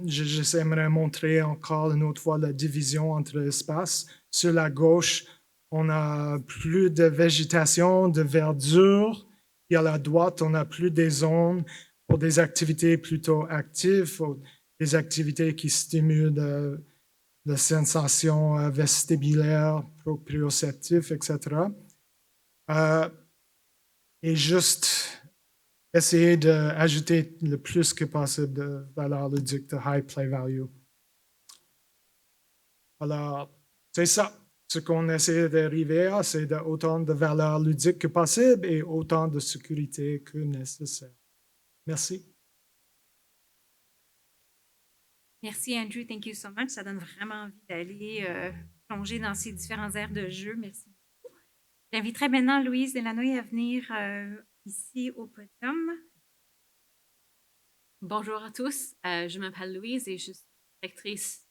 [SPEAKER 8] j'aimerais montrer encore une autre fois la division entre l'espace. Sur la gauche, on a plus de végétation, de verdure. Et à la droite, on a plus des zones pour des activités plutôt actives, des activités qui stimulent la sensation vestibulaire, proprioceptive, etc. Et juste essayer d'ajouter le plus que possible de valeur ludique, de high play value. Alors, c'est ça. Ce qu'on essaie d'arriver à, c'est autant de valeur ludique que possible et autant de sécurité que nécessaire. Merci.
[SPEAKER 1] Merci, Andrew. Thank you so much. Ça donne vraiment envie d'aller plonger dans ces différentes aires de jeu. Merci beaucoup. J'inviterai maintenant Louise Delanoë à venir ici au podium.
[SPEAKER 9] Bonjour à tous, je m'appelle Louise et je suis directrice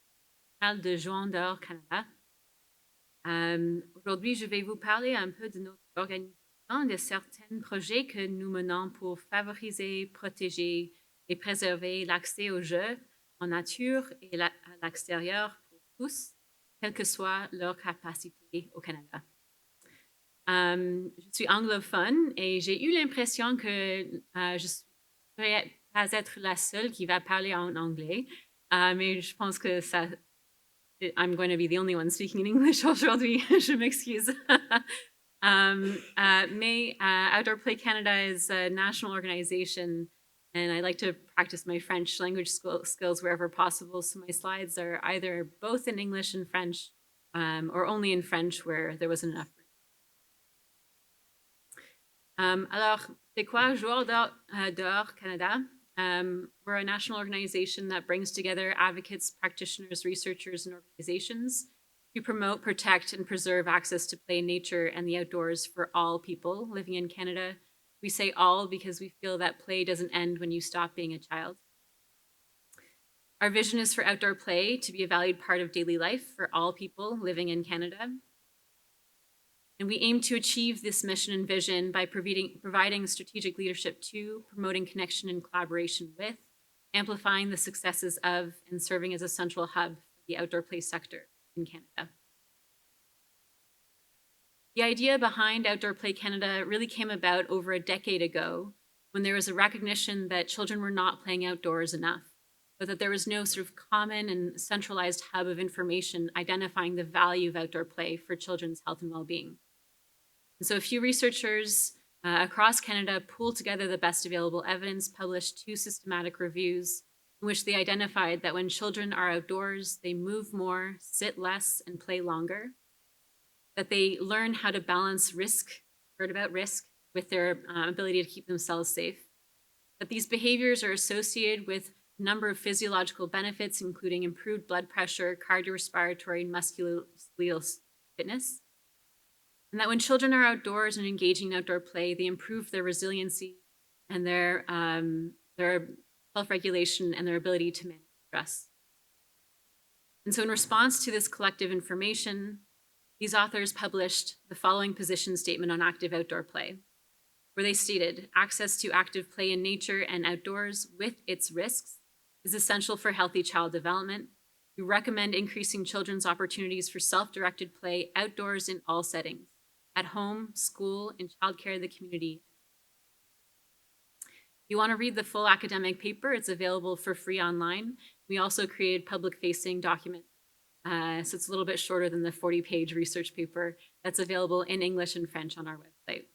[SPEAKER 9] générale de Jouons dehors Canada. Aujourd'hui, je vais vous parler un peu de notre organisation, de certains projets que nous menons pour favoriser, protéger et préserver l'accès aux jeux en nature et à l'extérieur pour tous, quelle que soit leur capacité au Canada. Je suis anglophone et j'ai eu l'impression que je ne pourrais pas être la seule qui va parler en anglais, mais je pense que ça, I'm going to be the only one speaking in English aujourd'hui. Je m'excuse. Mais Outdoor Play Canada is a national organization, and I like to practice my French language skills wherever possible. So my slides are either both in English and French, or only in French where there wasn't enough. Alors, c'est quoi Joueurs dehors Canada? We're a national organization that brings together advocates, practitioners, researchers, and organizations to promote, protect, and preserve access to play in nature and the outdoors for all people living in Canada. We say all because we feel that play doesn't end when you stop being a child. Our vision is for outdoor play to be a valued part of daily life for all people living in Canada. And we aim to achieve this mission and vision by providing strategic leadership to, promoting connection and collaboration with, amplifying the successes of, and serving as a central hub for the outdoor play sector in Canada. The idea behind Outdoor Play Canada really came about over a decade ago when there was a recognition that children were not playing outdoors enough, but that there was no sort of common and centralized hub of information identifying the value of outdoor play for children's health and well-being. And so a few researchers across Canada pooled together the best available evidence, published 2 systematic reviews in which they identified that when children are outdoors, they move more, sit less, and play longer, that they learn how to balance risk, heard about risk, with their ability to keep themselves safe, that these behaviors are associated with a number of physiological benefits, including improved blood pressure, cardiorespiratory, and musculoskeletal fitness, and that when children are outdoors and engaging in outdoor play, they improve their resiliency and their self-regulation and their ability to manage stress. And so in response to this collective information, these authors published the following position statement on active outdoor play, where they stated, access to active play in nature and outdoors with its risks is essential for healthy child development. We recommend increasing children's opportunities for self-directed play outdoors in all settings, at home, school, in childcare, the community. If you want to read the full academic paper, it's available for free online. We also created public-facing document, so it's a little bit shorter than the 40-page research paper that's available in English and French on our website.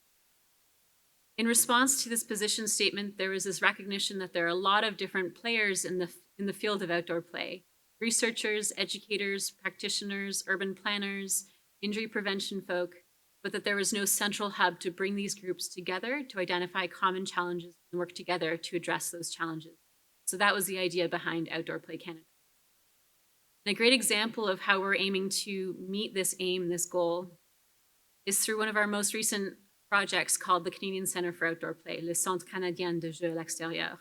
[SPEAKER 9] In response to this position statement, there was this recognition that there are a lot of different players in the field of outdoor play: researchers, educators, practitioners, urban planners, injury prevention folk, but that there was no central hub to bring these groups together to identify common challenges and work together to address those challenges. So that was the idea behind Outdoor Play Canada. And a great example of how we're aiming to meet this aim, this goal, is through one of our most recent projects called the Canadian Centre for Outdoor Play, le Centre Canadien de Jeux à l'Extérieur.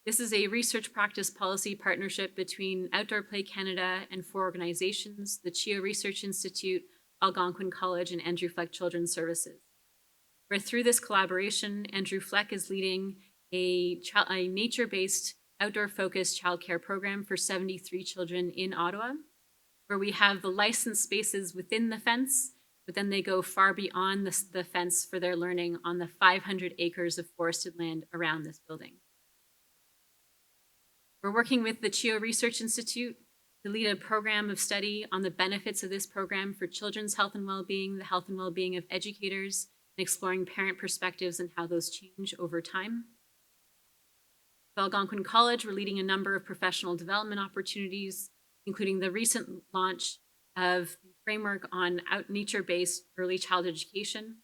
[SPEAKER 9] This is a research practice policy partnership between Outdoor Play Canada and 4 organizations: the CHEO Research Institute, Algonquin College and Andrew Fleck Children's Services. Where through this collaboration, Andrew Fleck is leading a nature-based, outdoor-focused childcare program for 73 children in Ottawa, where we have the licensed spaces within the fence, but then they go far beyond the fence for their learning on the 500 acres of forested land around this building. We're working with the CHEO Research Institute to lead a program of study on the benefits of this program for children's health and well-being, the health and well-being of educators, and exploring parent perspectives and how those change over time. At Algonquin College, we're leading a number of professional development opportunities, including the recent launch of the framework on nature-based early childhood education.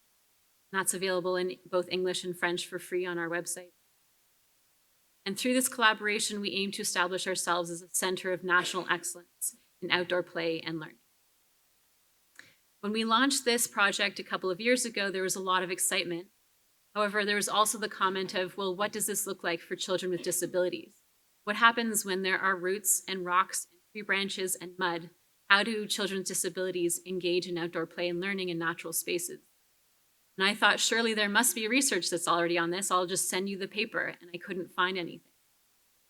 [SPEAKER 9] That's available in both English and French for free on our website. And through this collaboration, we aim to establish ourselves as a center of national excellence in outdoor play and learning. When we launched this project a couple of years ago, there was a lot of excitement. However, there was also the comment of, well, what does this look like for children with disabilities? What happens when there are roots and rocks and tree branches and mud? How do children with disabilities engage in outdoor play and learning in natural spaces? And I thought, surely there must be research that's already on this. I'll just send you the paper, and I couldn't find anything.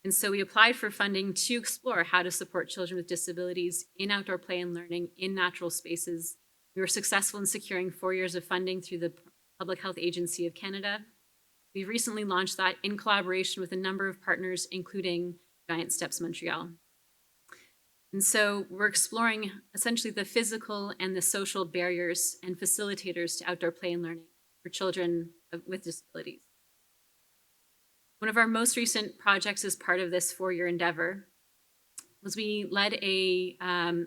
[SPEAKER 9] And so we applied for funding to explore how to support children with disabilities in outdoor play and learning in natural spaces. We were successful in securing 4 years of funding through the Public Health Agency of Canada. We recently launched that in collaboration with a number of partners, including Giant Steps Montreal. And so we're exploring essentially the physical and the social barriers and facilitators to outdoor play and learning for children with disabilities. One of our most recent projects as part of this 4-year endeavor was we led a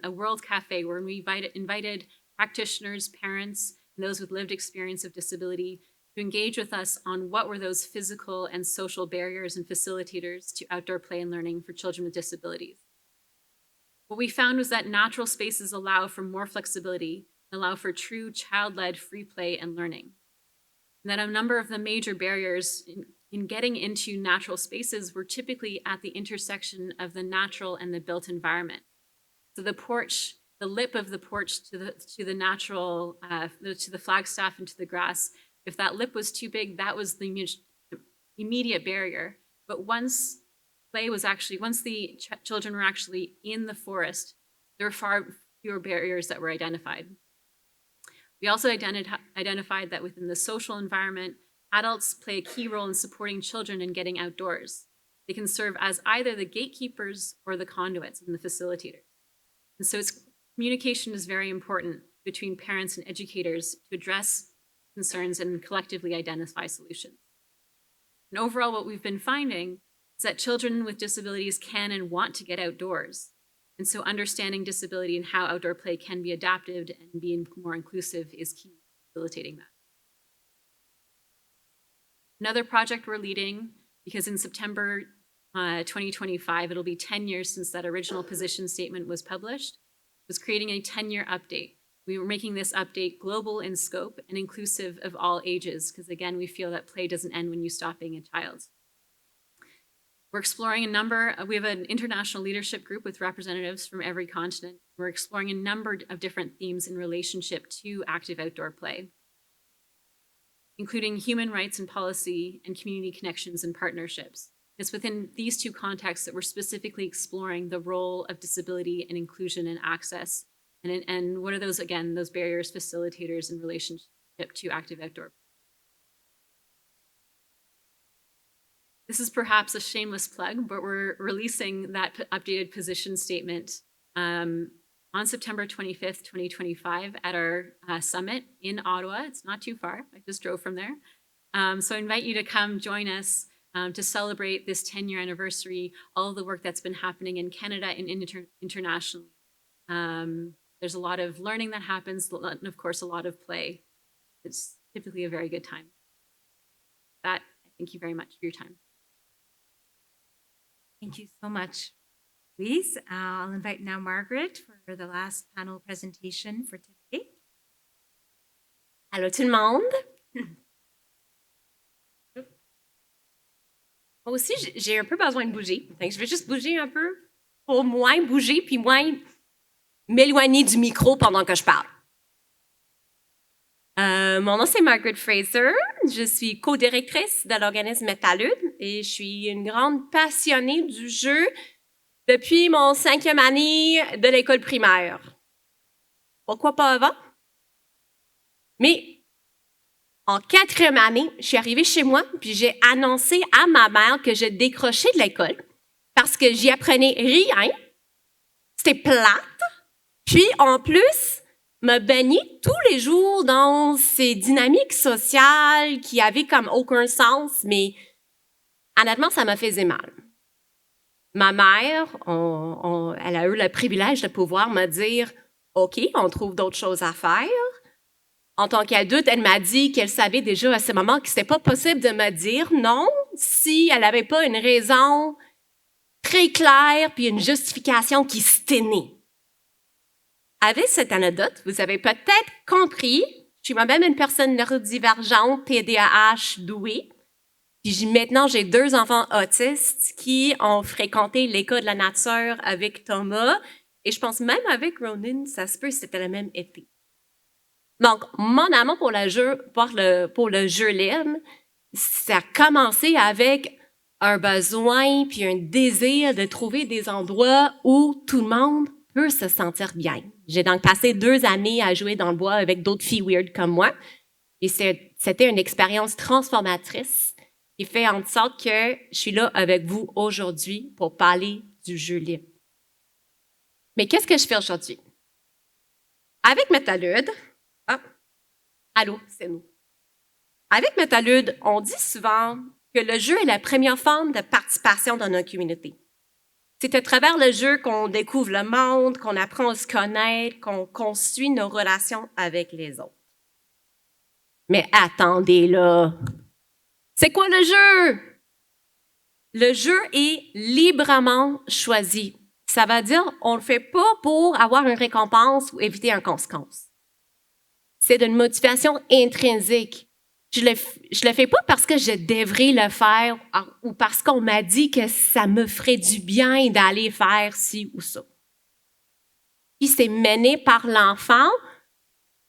[SPEAKER 9] World Cafe where we invited practitioners, parents, and those with lived experience of disability to engage with us on what were those physical and social barriers and facilitators to outdoor play and learning for children with disabilities. What we found was that natural spaces allow for more flexibility and allow for true child-led free play and learning. And that a number of the major barriers in getting into natural spaces were typically at the intersection of the natural and the built environment. So the porch, the lip of the porch to the natural, to the flagstaff and to the grass, if that lip was too big, that was the immediate barrier. But once the children were actually in the forest, there were far fewer barriers that were identified. We also identified that within the social environment, adults play a key role in supporting children in getting outdoors. They can serve as either the gatekeepers or the conduits and the facilitators. And so communication is very important between parents and educators to address concerns and collectively identify solutions. And overall, what we've been finding is that children with disabilities can and want to get outdoors. And so understanding disability and how outdoor play can be adapted and be more inclusive is key to facilitating that. Another project we're leading, because in September 2025, it'll be 10 years since that original position statement was published, was creating a 10-year update. We were making this update global in scope and inclusive of all ages, because again, we feel that play doesn't end when you stop being a child. We're exploring we have an international leadership group with representatives from every continent. We're exploring a number of different themes in relationship to active outdoor play, including human rights and policy and community connections and partnerships. It's within these two contexts that we're specifically exploring the role of disability and inclusion and access, and what are those, again, those barriers, facilitators in relationship to active outdoor play. This is perhaps a shameless plug, but we're releasing that updated position statement on September 25th, 2025 at our summit in Ottawa. It's not too far. I just drove from there. So I invite you to come join us to celebrate this 10-year anniversary, all of the work that's been happening in Canada and internationally. There's a lot of learning that happens, and of course, a lot of play. It's typically a very good time. That, I thank you very much for your time.
[SPEAKER 1] Thank you so much, Louise. I'll invite now Margaret for the last panel presentation for today.
[SPEAKER 10] Allô tout le monde? Moi aussi, j'ai un peu besoin de bouger. Donc, je vais juste bouger un peu pour moins bouger puis moins m'éloigner du micro pendant que je parle. Mon nom, c'est Margaret Fraser. Je suis co-directrice de l'organisme Métallude et je suis une grande passionnée du jeu depuis mon 5e année de l'école primaire. Pourquoi pas avant? Mais en 4e année, je suis arrivée chez moi puis j'ai annoncé à ma mère que je décrochais de l'école parce que j'y apprenais rien. C'était plate. Puis, en plus, me baigner tous les jours dans ces dynamiques sociales qui avaient comme aucun sens, mais honnêtement, ça me faisait mal. Ma mère, elle a eu le privilège de pouvoir me dire « OK, on trouve d'autres choses à faire ». En tant qu'adulte, elle m'a dit qu'elle savait déjà à ce moment que c'était pas possible de me dire non si elle n'avait pas une raison très claire puis une justification qui se tenait. Avec cette anecdote, vous avez peut-être compris, je suis moi-même une personne neurodivergente, TDAH douée. Puis maintenant, j'ai 2 enfants autistes qui ont fréquenté l'école de la nature avec Thomas. Et je pense même avec Ronan, ça se peut, c'était le même été. Donc, mon amour pour le jeu libre, ça a commencé avec un besoin puis un désir de trouver des endroits où tout le monde peut se sentir bien. J'ai donc passé 2 années à jouer dans le bois avec d'autres filles weird comme moi. Et c'était une expérience transformatrice qui fait en sorte que je suis là avec vous aujourd'hui pour parler du jeu libre. Mais qu'est-ce que je fais aujourd'hui? Avec Métallude, allô, c'est nous. Avec Métallude, on dit souvent que le jeu est la première forme de participation dans notre communauté. C'est à travers le jeu qu'on découvre le monde, qu'on apprend à se connaître, qu'on construit nos relations avec les autres. Mais attendez là, c'est quoi le jeu? Le jeu est librement choisi. Ça veut dire on le fait pas pour avoir une récompense ou éviter une conséquence. C'est d'une motivation intrinsèque. Je le fais pas parce que je devrais le faire ou parce qu'on m'a dit que ça me ferait du bien d'aller faire ci ou ça. Puis c'est mené par l'enfant,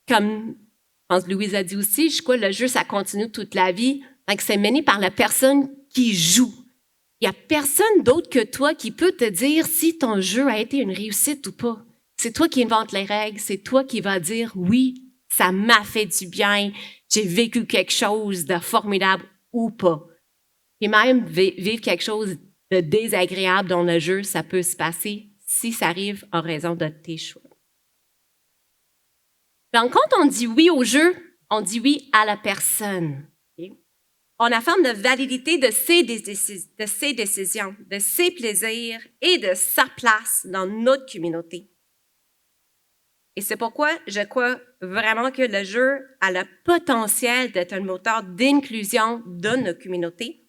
[SPEAKER 10] comme je pense que Louise a dit aussi, je crois que le jeu, ça continue toute la vie. Donc c'est mené par la personne qui joue. Il y a personne d'autre que toi qui peut te dire si ton jeu a été une réussite ou pas. C'est toi qui inventes les règles, c'est toi qui vas dire oui, ça m'a fait du bien, j'ai vécu quelque chose de formidable ou pas. Et même vivre quelque chose de désagréable dans le jeu, ça peut se passer si ça arrive en raison de tes choix. Donc, quand on dit oui au jeu, on dit oui à la personne. Okay? On affirme de validité de ses décisions, de ses plaisirs et de sa place dans notre communauté. Et c'est pourquoi je crois vraiment que le jeu a le potentiel d'être un moteur d'inclusion de nos communautés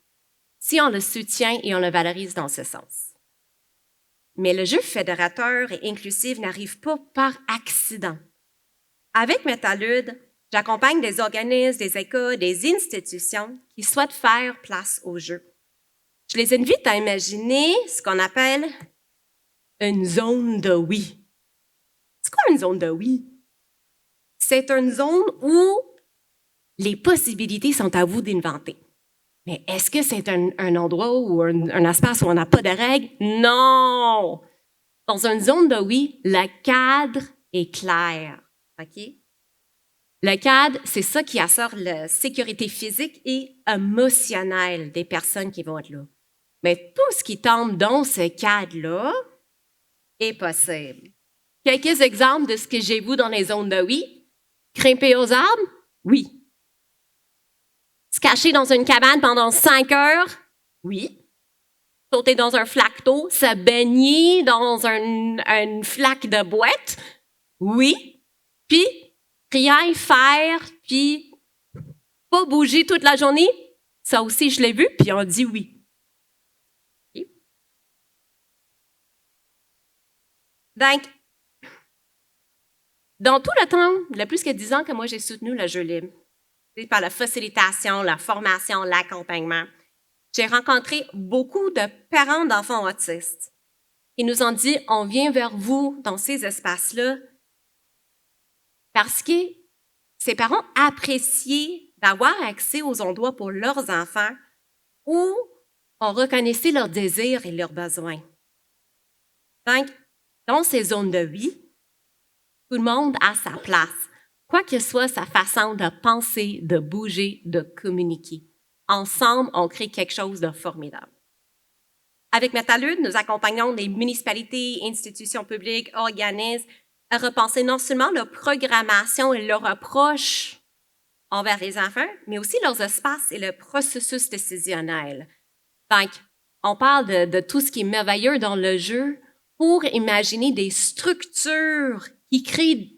[SPEAKER 10] si on le soutient et on le valorise dans ce sens. Mais le jeu fédérateur et inclusif n'arrive pas par accident. Avec Métallude, j'accompagne des organismes, des écoles, des institutions qui souhaitent faire place au jeu. Je les invite à imaginer ce qu'on appelle une zone de oui. C'est quoi une zone de oui? C'est une zone où les possibilités sont à vous d'inventer. Mais est-ce que c'est un endroit ou un espace où on n'a pas de règles? Non! Dans une zone de oui, le cadre est clair. OK? Le cadre, c'est ça qui assure la sécurité physique et émotionnelle des personnes qui vont être là. Mais tout ce qui tombe dans ce cadre-là est possible. Quelques exemples de ce que j'ai vu dans les zones de oui. Grimper aux arbres? Oui. Se cacher dans une cabane pendant 5 heures? Oui. Sauter dans un flaque d'eau? Se baigner dans une flaque de boîte? Oui. Puis, rien faire, puis pas bouger toute la journée? Ça aussi, je l'ai vu, puis on dit oui. Okay. Donc, dans tout le temps, le plus que 10 ans que moi j'ai soutenu le jeu libre, par la facilitation, la formation, l'accompagnement, j'ai rencontré beaucoup de parents d'enfants autistes qui nous ont dit, on vient vers vous dans ces espaces-là parce que ces parents appréciaient d'avoir accès aux endroits pour leurs enfants où on reconnaissait leurs désirs et leurs besoins. Donc, dans ces zones de vie, tout le monde a sa place, quoi que soit sa façon de penser, de bouger, de communiquer. Ensemble, on crée quelque chose de formidable. Avec Métallude, nous accompagnons les municipalités, institutions publiques, organismes à repenser non seulement leur programmation et leur approche envers les enfants, mais aussi leurs espaces et le processus décisionnel. Donc, on parle de tout ce qui est merveilleux dans le jeu pour imaginer des structures qui créent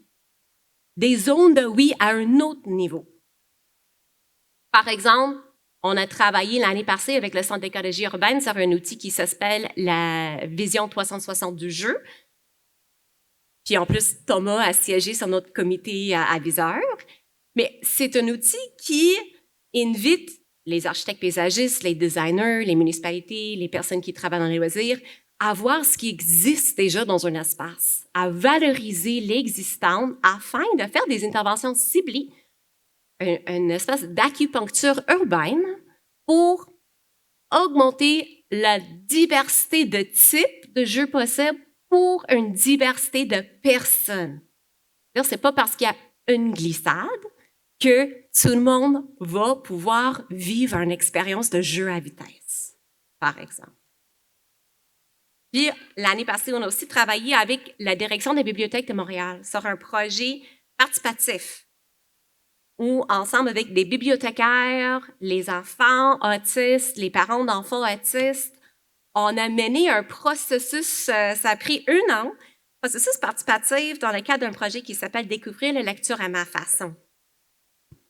[SPEAKER 10] des zones de oui à un autre niveau. Par exemple, on a travaillé l'année passée avec le Centre d'écologie urbaine sur un outil qui s'appelle la Vision 360 du jeu. Puis en plus, Thomas a siégé sur notre comité aviseur. Mais c'est un outil qui invite les architectes paysagistes, les designers, les municipalités, les personnes qui travaillent dans les loisirs à voir ce qui existe déjà dans un espace, à valoriser l'existant afin de faire des interventions ciblées, un espace d'acupuncture urbaine pour augmenter la diversité de types de jeux possibles pour une diversité de personnes. C'est pas parce qu'il y a une glissade que tout le monde va pouvoir vivre une expérience de jeu à vitesse, par exemple. Puis, l'année passée, on a aussi travaillé avec la Direction des bibliothèques de Montréal sur un projet participatif où, ensemble avec des bibliothécaires, les enfants autistes, les parents d'enfants autistes, on a mené un processus, ça a pris 1 an, processus participatif dans le cadre d'un projet qui s'appelle « Découvrir la lecture à ma façon ».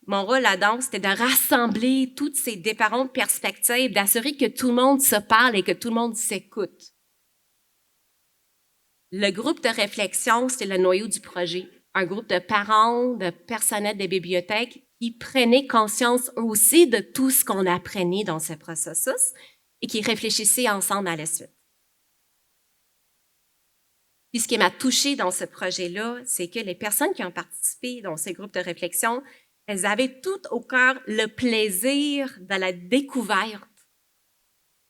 [SPEAKER 10] Mon rôle là-dedans, c'était de rassembler toutes ces différentes perspectives, d'assurer que tout le monde se parle et que tout le monde s'écoute. Le groupe de réflexion, c'était le noyau du projet. Un groupe de parents, de personnel des bibliothèques qui prenaient conscience aussi de tout ce qu'on apprenait dans ce processus et qui réfléchissaient ensemble à la suite. Puis ce qui m'a touchée dans ce projet-là, c'est que les personnes qui ont participé dans ces groupes de réflexion, elles avaient tout au cœur le plaisir de la découverte.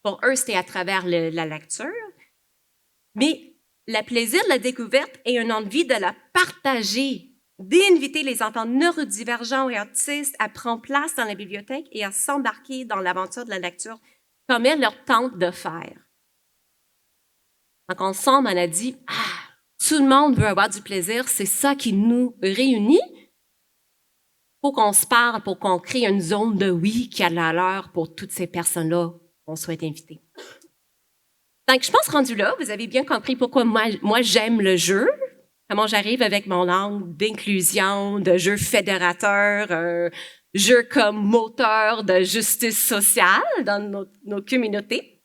[SPEAKER 10] Pour eux, c'était à travers la lecture, mais le plaisir de la découverte et une envie de la partager, d'inviter les enfants neurodivergents et autistes à prendre place dans la bibliothèque et à s'embarquer dans l'aventure de la lecture comme elles leur tentent de faire. Donc, ensemble, on a dit, tout le monde veut avoir du plaisir, c'est ça qui nous réunit. Faut qu'on se parle, pour qu'on crée une zone de oui qui a la leur pour toutes ces personnes-là qu'on souhaite inviter. Donc, je pense rendu là, vous avez bien compris pourquoi moi j'aime le jeu, comment j'arrive avec mon angle d'inclusion, de jeu fédérateur, jeu comme moteur de justice sociale dans nos communautés.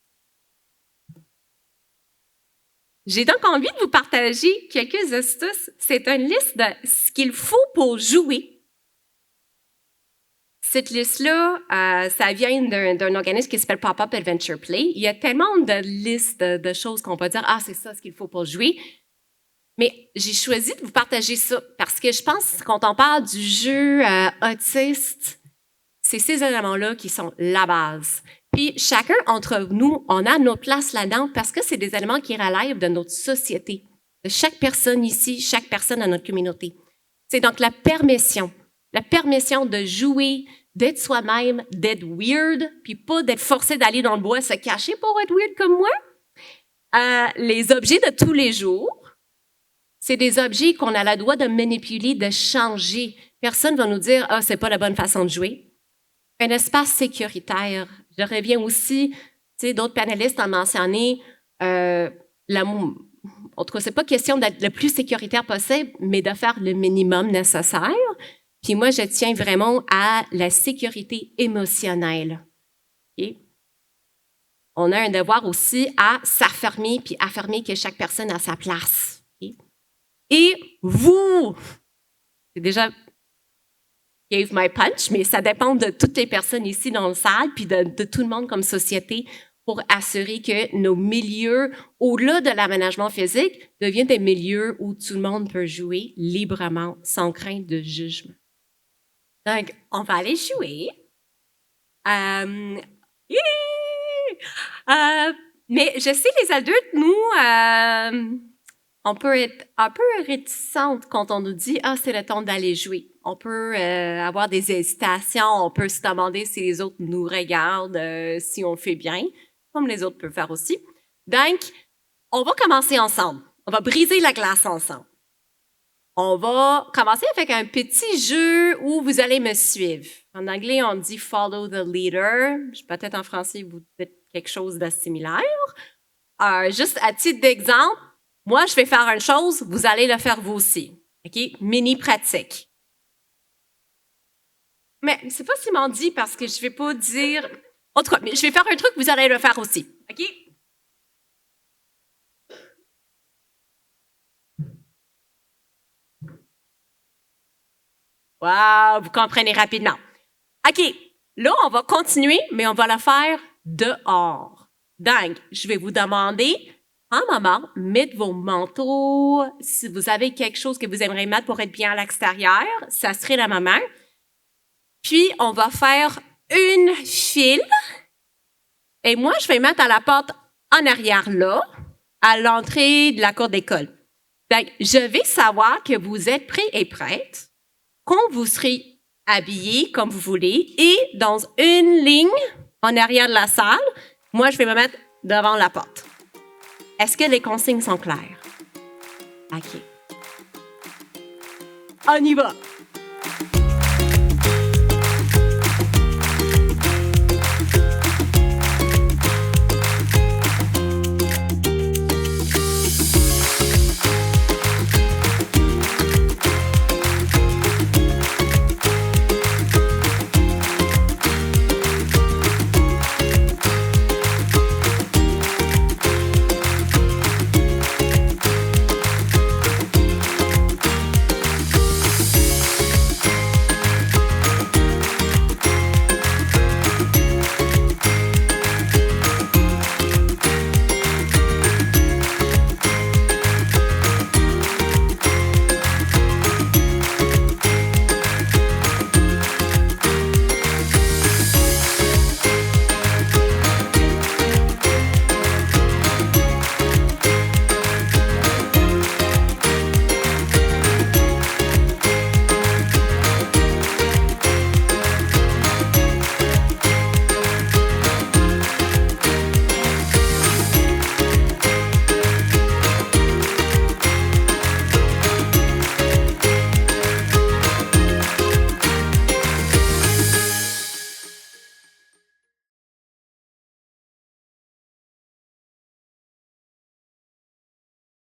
[SPEAKER 10] J'ai donc envie de vous partager quelques astuces. C'est une liste de ce qu'il faut pour jouer. Cette liste-là, ça vient d'un organisme qui s'appelle Pop-Up Adventure Play. Il y a tellement de listes de choses qu'on peut dire, c'est ça ce qu'il faut pour jouer. Mais j'ai choisi de vous partager ça parce que je pense que quand on parle du jeu autiste, c'est ces éléments-là qui sont la base. Puis chacun entre nous, on a notre place là-dedans parce que c'est des éléments qui relèvent de notre société, de chaque personne ici, chaque personne dans notre communauté. C'est donc la permission de jouer, d'être soi-même, d'être weird, puis pas d'être forcé d'aller dans le bois se cacher pour être weird comme moi. Les objets de tous les jours, c'est des objets qu'on a le droit de manipuler, de changer. Personne va nous dire « c'est pas la bonne façon de jouer ». Un espace sécuritaire. Je reviens aussi, d'autres panélistes ont mentionné, en tout cas, c'est pas question d'être le plus sécuritaire possible, mais de faire le minimum nécessaire. Puis moi, je tiens vraiment à la sécurité émotionnelle. Okay? On a un devoir aussi à s'affirmer, puis affirmer que chaque personne a sa place. Okay? Et vous, c'est déjà gave my punch, mais ça dépend de toutes les personnes ici dans la salle, puis de tout le monde comme société, pour assurer que nos milieux, au-delà de l'aménagement physique, deviennent des milieux où tout le monde peut jouer librement, sans crainte de jugement. Donc, on va aller jouer. Mais je sais, les adultes, nous, on peut être un peu réticentes quand on nous dit « Ah, c'est le temps d'aller jouer ». On peut avoir des hésitations, on peut se demander si les autres nous regardent, si on le fait bien, comme les autres peuvent faire aussi. Donc, on va commencer ensemble. On va briser la glace ensemble. On va commencer avec un petit jeu où vous allez me suivre. En anglais, on dit « follow the leader ». Peut-être en français, vous dites quelque chose de similaire. Juste à titre d'exemple, moi, je vais faire une chose, vous allez le faire vous aussi. OK? Mini pratique. Mais c'est pas si m'en dit parce que je vais pas dire... En tout cas, je vais faire un truc, vous allez le faire aussi. OK? Wow, vous comprenez rapidement. OK, là, on va continuer, mais on va le faire dehors. Donc, je vais vous demander, en moment, mettez vos manteaux. Si vous avez quelque chose que vous aimeriez mettre pour être bien à l'extérieur, ça serait le moment. Puis, on va faire une file. Et moi, je vais mettre à la porte en arrière là, à l'entrée de la cour d'école. Donc, je vais savoir que vous êtes prêts et prêtes, quand vous serez habillés comme vous voulez et dans une ligne en arrière de la salle, moi, je vais me mettre devant la porte. Est-ce que les consignes sont claires? OK. On y va.